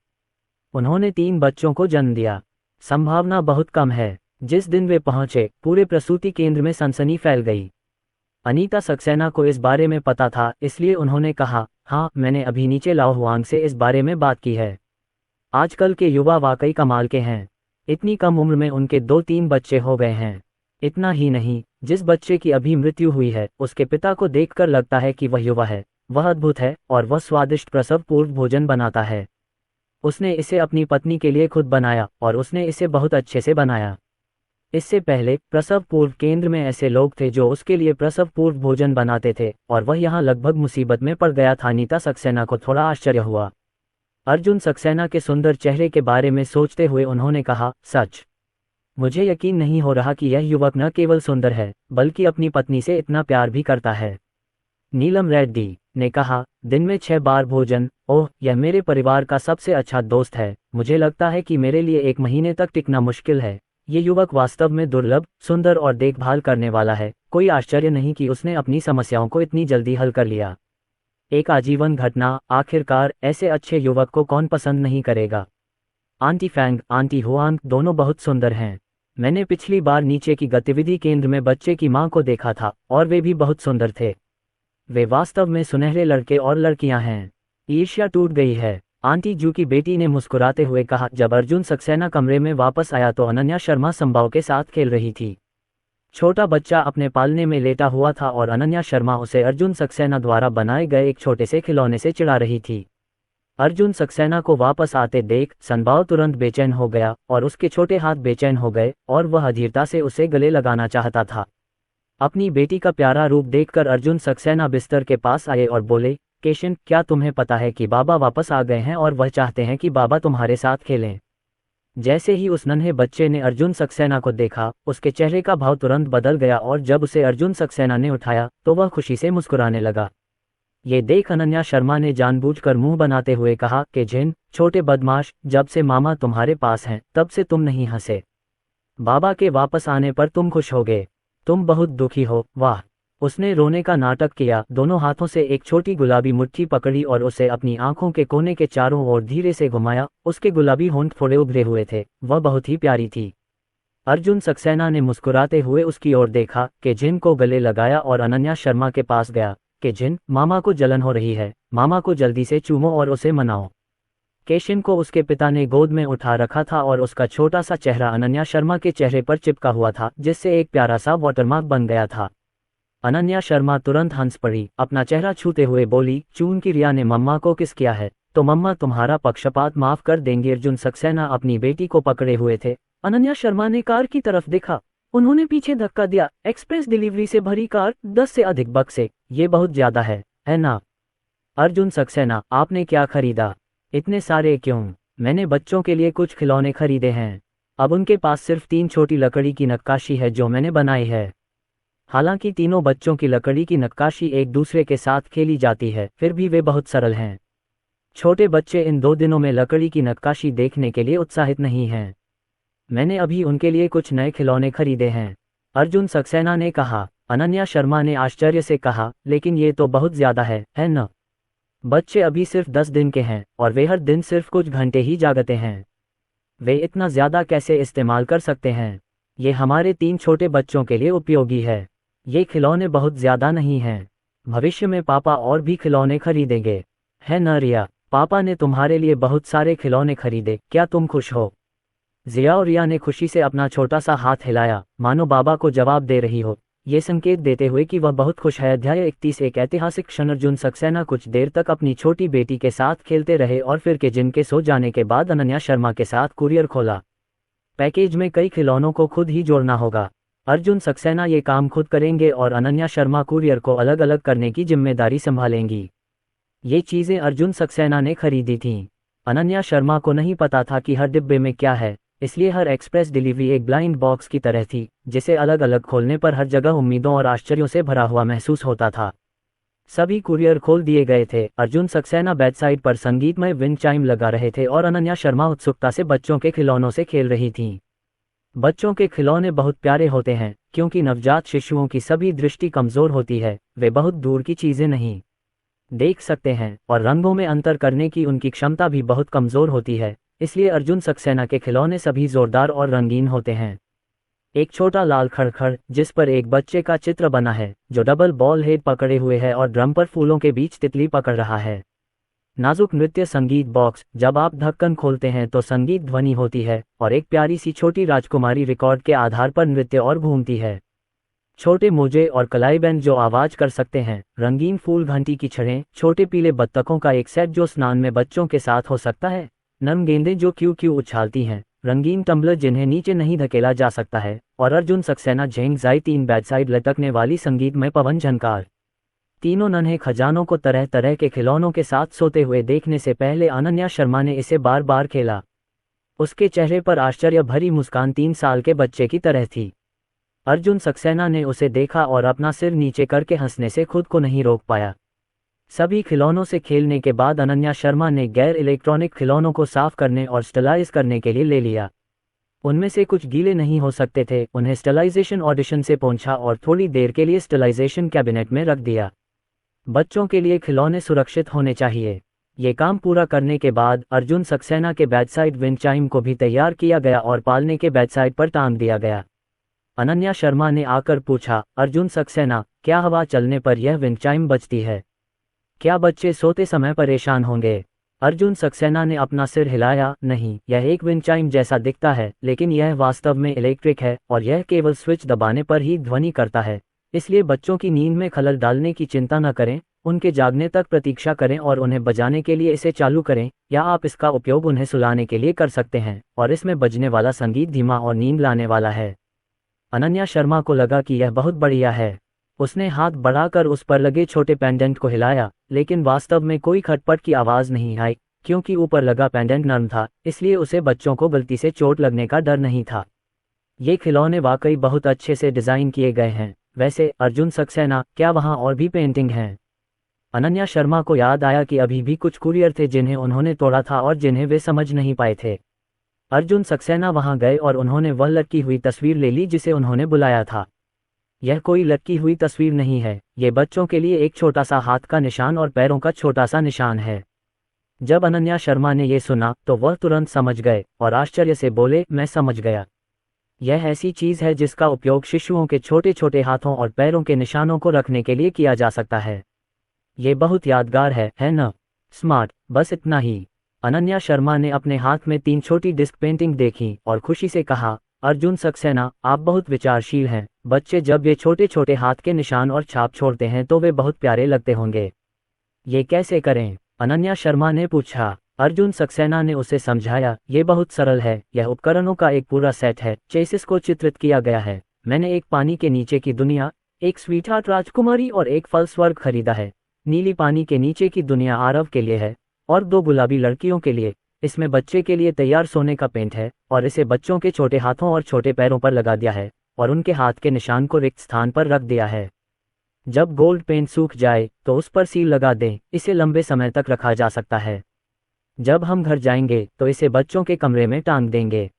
उन्होंने 3 बच्चों को जन्म दिया। संभावना बहुत कम है। जिस दिन वे पहुंचे, पूरे प्रसूति केंद्र में सनसनी फैल गई। अनीता सक्सेना को इस बारे में पता था, इसलिए उन्होंने कहा, हाँ, मैंने अभी नीचे लाओ हुआंग से इस बारे में बात की है। आजकल के युवा वाकई कमाल के हैं। इतनी कम उम्र में उनके 2-3 बच्चे हो गए हैं। इतना ही नहीं, जिस बच्चे की अभी मृत्यु हुई है, उसके पिता को देखकर लगता है कि वह युवा है। वह अद्भुत है और वह स्वादिष्ट प्रसव पूर्व भोजन बनाता है। उसने इसे अपनी पत्नी के लिए खुद बनाया और उसने इसे बहुत अच्छे से बनाया। इससे पहले प्रसव पूर्व केंद्र में ऐसे लोग थे जो उसके लिए प्रसव पूर्व भोजन बनाते थे और वह यहाँ लगभग मुसीबत में पड़ गया था। अनीता सक्सेना को थोड़ा आश्चर्य हुआ। अर्जुन सक्सेना के सुंदर चेहरे के बारे में सोचते हुए उन्होंने कहा, सच, मुझे यकीन नहीं हो रहा कि यह युवक न केवल सुंदर है बल्कि अपनी पत्नी से इतना प्यार भी करता है। नीलम रेड्डी ने कहा, दिन में 6 बार भोजन, ओह, यह मेरे परिवार का सबसे अच्छा दोस्त है। मुझे लगता है कि मेरे लिए 1 महीने तक टिकना मुश्किल है। ये युवक वास्तव में दुर्लभ, सुंदर और देखभाल करने वाला है। कोई आश्चर्य नहीं कि उसने अपनी समस्याओं को इतनी जल्दी हल कर लिया। एक आजीवन घटना, आखिरकार ऐसे अच्छे युवक को कौन पसंद नहीं करेगा। आंटी फैंग, आंटी हुआंग दोनों बहुत सुंदर हैं। मैंने पिछली बार नीचे की गतिविधि केंद्र में बच्चे की मां को देखा था और वे भी बहुत सुंदर थे। वे वास्तव में सुनहरे लड़के और लड़कियां हैं। ईर्ष्या टूट गई है, आंटी जू की बेटी ने मुस्कुराते हुए कहा। जब अर्जुन सक्सेना कमरे में वापस आया तो अनन्या शर्मा संभाव के साथ खेल रही थी। छोटा बच्चा अपने पालने में लेटा हुआ था और अनन्या शर्मा उसे अर्जुन सक्सेना द्वारा बनाए गए एक छोटे से खिलौने से चिढ़ा रही थी। अर्जुन सक्सेना को वापस आते देख संभाव तुरंत बेचैन हो गया और उसके छोटे हाथ बेचैन हो गए और वह अधीरता से उसे गले लगाना चाहता था। अपनी बेटी का प्यारा रूप देखकर अर्जुन सक्सेना बिस्तर के पास आए और बोले, केशन, क्या तुम्हें पता है कि बाबा वापस आ गए हैं और वह चाहते हैं कि बाबा तुम्हारे साथ खेलें। जैसे ही उस नन्हे बच्चे ने अर्जुन सक्सेना को देखा, उसके चेहरे का भाव तुरंत बदल गया और जब उसे अर्जुन सक्सेना ने उठाया तो वह खुशी से मुस्कुराने लगा। ये देख अनन्या शर्मा ने जानबूझकर मुंह बनाते हुए कहा कि जिन, छोटे बदमाश, जब से मामा तुम्हारे पास हैं तब से तुम नहीं हंसे। बाबा के वापस आने पर तुम खुश होगे। तुम बहुत दुखी हो, वाह। उसने रोने का नाटक किया, दोनों हाथों से एक छोटी गुलाबी मुट्ठी पकड़ी और उसे अपनी आंखों के कोने के चारों ओर धीरे से घुमाया। उसके गुलाबी होंठ थोड़े उभरे हुए थे, वह बहुत ही प्यारी थी। अर्जुन सक्सेना ने मुस्कुराते हुए उसकी ओर देखा कि जिन को गले लगाया और अनन्या शर्मा के पास गया कि जिन, मामा को जलन हो रही है, मामा को जल्दी से चूमो और उसे मनाओ। केशिन को उसके पिता ने गोद में उठा रखा था और उसका छोटा सा चेहरा अनन्या शर्मा के चेहरे पर चिपका हुआ था, जिससे एक प्यारा सा वाटरमार्क बन गया था। अनन्या शर्मा तुरंत हंस पड़ी, अपना चेहरा छूते हुए बोली, चून की रिया ने मम्मा को किस किया है तो मम्मा तुम्हारा पक्षपात माफ कर देंगे। अर्जुन सक्सेना अपनी बेटी को पकड़े हुए थे। अनन्या शर्मा ने कार की तरफ देखा, उन्होंने पीछे धक्का दिया। एक्सप्रेस डिलीवरी से भरी कार, 10 से अधिक बक्से, ये बहुत ज्यादा है ना? अर्जुन सक्सेना, आपने क्या खरीदा? इतने सारे क्यों? मैंने बच्चों के लिए कुछ खिलौने खरीदे हैं। अब उनके पास सिर्फ 3 छोटी लकड़ी की नक्काशी है जो मैंने बनाई है। हालांकि तीनों बच्चों की लकड़ी की नक्काशी एक दूसरे के साथ खेली जाती है, फिर भी वे बहुत सरल हैं। छोटे बच्चे इन 2 दिनों में लकड़ी की नक्काशी देखने के लिए उत्साहित नहीं हैं। मैंने अभी उनके लिए कुछ नए खिलौने खरीदे हैं, अर्जुन सक्सेना ने कहा। अनन्या शर्मा ने आश्चर्य से कहा, लेकिन ये तो बहुत ज्यादा है न? बच्चे अभी सिर्फ 10 दिन के हैं और वे हर दिन सिर्फ कुछ घंटे ही जागते हैं। वे इतना ज्यादा कैसे इस्तेमाल कर सकते हैं? ये हमारे 3 छोटे बच्चों के लिए उपयोगी है। ये खिलौने बहुत ज्यादा नहीं हैं। भविष्य में पापा और भी खिलौने खरीदेंगे, है न रिया? पापा ने तुम्हारे लिए बहुत सारे खिलौने खरीदे, क्या तुम खुश हो? जिया और रिया ने खुशी से अपना छोटा सा हाथ हिलाया, मानो बाबा को जवाब दे रही हो, ये संकेत देते हुए कि वह बहुत खुश है। अध्याय 31 एक ऐतिहासिक क्षण। अर्जुन सक्सेना कुछ देर तक अपनी छोटी बेटी के साथ खेलते रहे और फिर के जिनके सो जाने के बाद अनन्या शर्मा के साथ कुरियर खोला। पैकेज में कई खिलौनों को खुद ही जोड़ना होगा। अर्जुन सक्सेना ये काम खुद करेंगे और अनन्या शर्मा कुरियर को अलग अलग करने की जिम्मेदारी संभालेंगी। ये चीज़ें अर्जुन सक्सेना ने खरीदी थीं। अनन्या शर्मा को नहीं पता था कि हर डिब्बे में क्या है, इसलिए हर एक्सप्रेस डिलीवरी एक ब्लाइंड बॉक्स की तरह थी, जिसे अलग अलग खोलने पर हर जगह उम्मीदों और आश्चर्यों से भरा हुआ महसूस होता था। सभी कुरियर खोल दिए गए थे। अर्जुन सक्सेना बेडसाइड पर संगीतमय विंड चाइम लगा रहे थे और अनन्या शर्मा उत्सुकता से बच्चों के खिलौनों से खेल रही थीं। बच्चों के खिलौने बहुत प्यारे होते हैं, क्योंकि नवजात शिशुओं की सभी दृष्टि कमजोर होती है, वे बहुत दूर की चीजें नहीं देख सकते हैं और रंगों में अंतर करने की उनकी क्षमता भी बहुत कमजोर होती है। इसलिए अर्जुन सक्सेना के खिलौने सभी जोरदार और रंगीन होते हैं। एक छोटा लाल खड़खड़ जिस पर एक बच्चे का चित्र बना है जो डबल बॉल हेड पकड़े हुए है और ड्रम पर फूलों के बीच तितली पकड़ रहा है। नाजुक नृत्य संगीत बॉक्स, जब आप ढक्कन खोलते हैं तो संगीत ध्वनि होती है और एक प्यारी सी छोटी राजकुमारी रिकॉर्ड के आधार पर नृत्य और घूमती है। छोटे मोजे और कलाई बैंड जो आवाज कर सकते हैं, रंगीन फूल घंटी की छड़ें, छोटे पीले बत्तखों का एक सेट जो स्नान में बच्चों के साथ हो सकता है, नम गेंदें जो क्यू क्यू उछालती हैं, रंगीन टम्बलर जिन्हें नीचे नहीं धकेला जा सकता है, और अर्जुन सक्सेना झेंग जाई 3 बैकसाइड लटकने वाली संगीतमय पवन झनकार। तीनों नन्हे खजानों को तरह तरह के खिलौनों के साथ सोते हुए देखने से पहले अनन्या शर्मा ने इसे बार बार खेला। उसके चेहरे पर आश्चर्य भरी मुस्कान 3 साल के बच्चे की तरह थी। अर्जुन सक्सेना ने उसे देखा और अपना सिर नीचे करके हंसने से खुद को नहीं रोक पाया। सभी खिलौनों से खेलने के बाद अनन्या शर्मा ने गैर इलेक्ट्रॉनिक खिलौनों को साफ करने और स्टरलाइज करने के लिए ले लिया। उनमें से कुछ गीले नहीं हो सकते थे, उन्हें स्टरलाइजेशन ऑडिशन से पोंछा और थोड़ी देर के लिए स्टरलाइजेशन कैबिनेट में रख दिया। बच्चों के लिए खिलौने सुरक्षित होने चाहिए। ये काम पूरा करने के बाद अर्जुन सक्सेना के बैकसाइड विंड चाइम को भी तैयार किया गया और पालने के बैकसाइड पर टांग दिया गया। अनन्या शर्मा ने आकर पूछा, अर्जुन सक्सेना, क्या हवा चलने पर यह विंड चाइम बजती है? क्या बच्चे सोते समय परेशान होंगे? अर्जुन सक्सेना ने अपना सिर हिलाया, नहीं, यह एक विंड चाइम जैसा दिखता है, लेकिन यह वास्तव में इलेक्ट्रिक है और यह केवल स्विच दबाने पर ही ध्वनि करता है। इसलिए बच्चों की नींद में खलल डालने की चिंता न करें, उनके जागने तक प्रतीक्षा करें और उन्हें बजाने के लिए इसे चालू करें, या आप इसका उपयोग उन्हें सुलाने के लिए कर सकते हैं, और इसमें बजने वाला संगीत धीमा और नींद लाने वाला है। अनन्या शर्मा को लगा कि यह बहुत बढ़िया है। उसने हाथ बढ़ाकर उस पर लगे छोटे पेंडेंट को हिलाया, लेकिन वास्तव में कोई खटपट की आवाज नहीं आई, क्योंकि ऊपर लगा पेंडेंट नरम था, इसलिए उसे बच्चों को गलती से चोट लगने का डर नहीं था। ये खिलौने वाकई बहुत अच्छे से डिजाइन किए गए हैं। वैसे अर्जुन सक्सेना, क्या वहाँ और भी पेंटिंग हैं? अनन्या शर्मा को याद आया कि अभी भी कुछ कुरियर थे जिन्हें उन्होंने तोड़ा था और जिन्हें वे समझ नहीं पाए थे। अर्जुन सक्सेना वहां गए और उन्होंने वह लटकी हुई तस्वीर ले ली जिसे उन्होंने बुलाया था। यह कोई लटकी हुई तस्वीर नहीं है, ये बच्चों के लिए एक छोटा सा हाथ का निशान और पैरों का छोटा सा निशान है। जब अनन्या शर्मा ने यह सुना तो वह तुरंत समझ गए और आश्चर्य से बोले, मैं समझ गया। यह ऐसी चीज है जिसका उपयोग शिशुओं के छोटे छोटे हाथों और पैरों के निशानों को रखने के लिए किया जा सकता है। ये बहुत यादगार है न? स्मार्ट, बस इतना ही। अनन्या शर्मा ने अपने हाथ में 3 छोटी डिस्क पेंटिंग देखी और खुशी से कहा, अर्जुन सक्सेना, आप बहुत विचारशील हैं। बच्चे जब ये छोटे छोटे हाथ के निशान और छाप छोड़ते हैं तो वे बहुत प्यारे लगते होंगे। ये कैसे करें? अनन्या शर्मा ने पूछा। अर्जुन सक्सेना ने उसे समझाया, ये बहुत सरल है, यह उपकरणों का एक पूरा सेट है। चेसिस को चित्रित किया गया है। मैंने एक पानी के नीचे की दुनिया, एक स्वीटहार्ट राजकुमारी और एक फल स्वर्ग खरीदा है। नीली पानी के नीचे की दुनिया आरव के लिए है और 2 गुलाबी लड़कियों के लिए। इसमें बच्चे के लिए तैयार सोने का पेंट है और इसे बच्चों के छोटे हाथों और छोटे पैरों पर लगा दिया है और उनके हाथ के निशान को रिक्त स्थान पर रख दिया है। जब गोल्ड पेंट सूख जाए तो उस पर सील लगा दें, इसे लंबे समय तक रखा जा सकता है। जब हम घर जाएंगे तो इसे बच्चों के कमरे में टांग देंगे।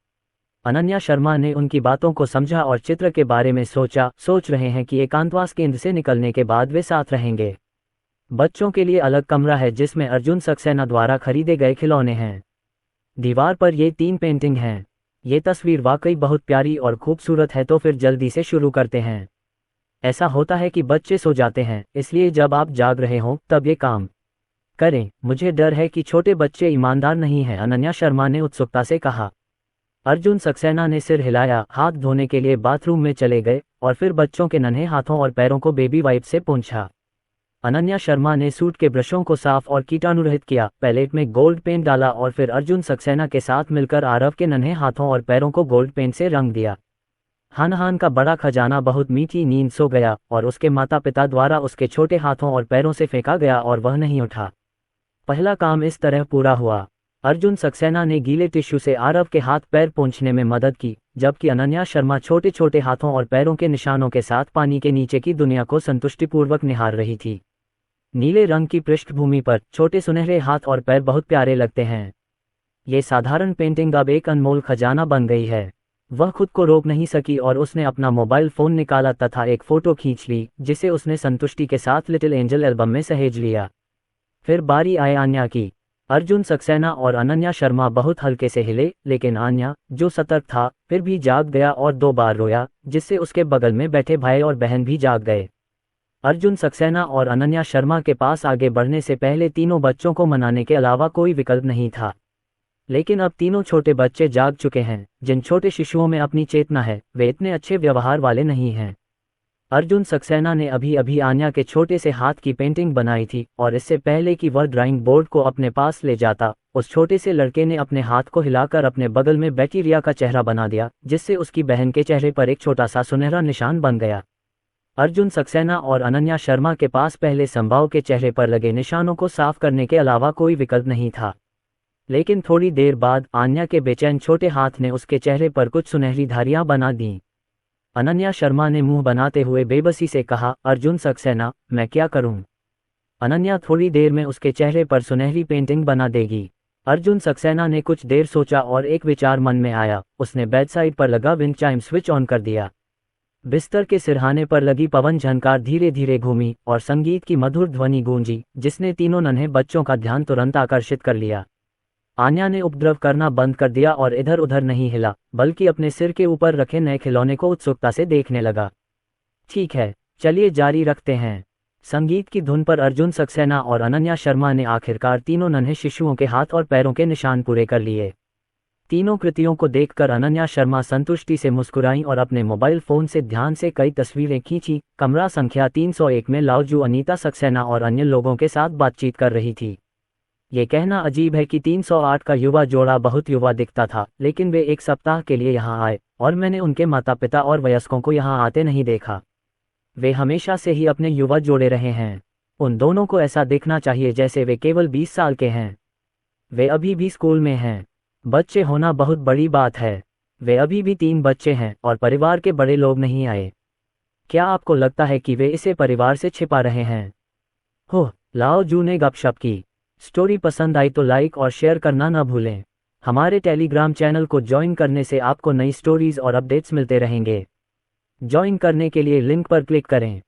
अनन्या शर्मा ने उनकी बातों को समझा और चित्र के बारे में सोच रहे हैं कि एकांतवास केंद्र से निकलने के बाद वे साथ रहेंगे। बच्चों के लिए अलग कमरा है जिसमें अर्जुन सक्सेना द्वारा खरीदे गए खिलौने हैं। दीवार पर ये 3 पेंटिंग हैं। ये तस्वीर वाकई बहुत प्यारी और खूबसूरत है, तो फिर जल्दी से शुरू करते हैं। ऐसा होता है कि बच्चे सो जाते हैं, इसलिए जब आप जाग रहे हों तब ये काम करें। मुझे डर है कि छोटे बच्चे ईमानदार नहीं हैं, अनन्या शर्मा ने उत्सुकता से कहा। अर्जुन सक्सेना ने सिर हिलाया, हाथ धोने के लिए बाथरूम में चले गए और फिर बच्चों के नन्हे हाथों और पैरों को बेबी वाइप से पोंछा। अनन्या शर्मा ने सूट के ब्रशों को साफ और कीटाणुरहित किया, पैलेट में गोल्ड पेंट डाला और फिर अर्जुन सक्सेना के साथ मिलकर आरव के नन्हे हाथों और पैरों को गोल्ड पेंट से रंग दिया। हानहान का बड़ा खजाना बहुत मीठी नींद सो गया और उसके माता पिता द्वारा उसके छोटे हाथों और पैरों से फेंका गया और वह नहीं उठा। पहला काम इस तरह पूरा हुआ। अर्जुन सक्सेना ने गीले टिश्यू से आरव के हाथ पैर पोंछने में मदद की, जबकि अनन्या शर्मा छोटे छोटे हाथों और पैरों के निशानों के साथ पानी के नीचे की दुनिया को संतुष्टिपूर्वक निहार रही थी। नीले रंग की पृष्ठभूमि पर छोटे सुनहरे हाथ और पैर बहुत प्यारे लगते हैं। ये साधारण पेंटिंग अब एक अनमोल खजाना बन गई है। वह खुद को रोक नहीं सकी और उसने अपना मोबाइल फोन निकाला तथा एक फोटो खींच ली, जिसे उसने संतुष्टि के साथ लिटिल एंजल एल्बम में सहेज लिया। फिर बारी आए आन्या की। अर्जुन सक्सेना और अनन्या शर्मा बहुत हल्के से हिले, लेकिन आन्या, जो सतर्क था, फिर भी जाग गया और 2 बार रोया, जिससे उसके बगल में बैठे भाई और बहन भी जाग गए। अर्जुन सक्सेना और अनन्या शर्मा के पास आगे बढ़ने से पहले तीनों बच्चों को मनाने के अलावा कोई विकल्प नहीं था। लेकिन अब तीनों छोटे बच्चे जाग चुके हैं। जिन छोटे शिशुओं में अपनी चेतना है, वे इतने अच्छे व्यवहार वाले नहीं हैं। अर्जुन सक्सेना ने अभी अभी आन्या के छोटे से हाथ की पेंटिंग बनाई थी, और इससे पहले कि वह ड्राइंग बोर्ड को अपने पास ले जाता, उस छोटे से लड़के ने अपने हाथ को हिलाकर अपने बगल में बैठी रिया का चेहरा बना दिया, जिससे उसकी बहन के चेहरे पर एक छोटा सा सुनहरा निशान बन गया। अर्जुन सक्सेना और अनन्या शर्मा के पास पहले संभाव के चेहरे पर लगे निशानों को साफ करने के अलावा कोई विकल्प नहीं था। लेकिन थोड़ी देर बाद आन्या के बेचैन छोटे हाथ ने उसके चेहरे पर कुछ सुनहरी धारियां बना दीं। अनन्या शर्मा ने मुंह बनाते हुए बेबसी से कहा, अर्जुन सक्सेना, मैं क्या करूं? अनन्या थोड़ी देर में उसके चेहरे पर सुनहरी पेंटिंग बना देगी। अर्जुन सक्सेना ने कुछ देर सोचा और एक विचार मन में आया। उसने बेडसाइड पर लगा विंड चाइम स्विच ऑन कर दिया। बिस्तर के सिरहाने पर लगी पवन झनकार धीरे धीरे घूमी और संगीत की मधुर ध्वनि गूंजी, जिसने तीनों नन्हे बच्चों का ध्यान तुरंत आकर्षित कर लिया। आन्या ने उपद्रव करना बंद कर दिया और इधर उधर नहीं हिला, बल्कि अपने सिर के ऊपर रखे नए खिलौने को उत्सुकता से देखने लगा। ठीक है, चलिए जारी रखते हैं। संगीत की धुन पर अर्जुन सक्सेना और अनन्या शर्मा ने आखिरकार तीनों नन्हे शिशुओं के हाथ और पैरों के निशान पूरे कर लिए। तीनों कृतियों को देखकर अनन्या शर्मा संतुष्टि से मुस्कुराईं और अपने मोबाइल फोन से ध्यान से कई तस्वीरें खींची। कमरा संख्या 301 में लाओजू अनीता सक्सेना और अन्य लोगों के साथ बातचीत कर रही थी। ये कहना अजीब है कि 308 का युवा जोड़ा बहुत युवा दिखता था, लेकिन वे एक सप्ताह के लिए यहाँ आए और मैंने उनके माता पिता और वयस्कों को यहाँ आते नहीं देखा। वे हमेशा से ही अपने युवा जोड़े रहे हैं। उन दोनों को ऐसा देखना चाहिए जैसे वे केवल 20 साल के हैं। वे अभी भी स्कूल में हैं। बच्चे होना बहुत बड़ी बात है। वे अभी भी 3 बच्चे हैं और परिवार के बड़े लोग नहीं आए। क्या आपको लगता है कि वे इसे परिवार से छिपा रहे हैं? हो, लाओजू ने गपशप की। स्टोरी पसंद आई तो लाइक और शेयर करना न भूलें। हमारे टेलीग्राम चैनल को ज्वाइन करने से आपको नई स्टोरीज और अपडेट्स मिलते रहेंगे। ज्वाइन करने के लिए लिंक पर क्लिक करें।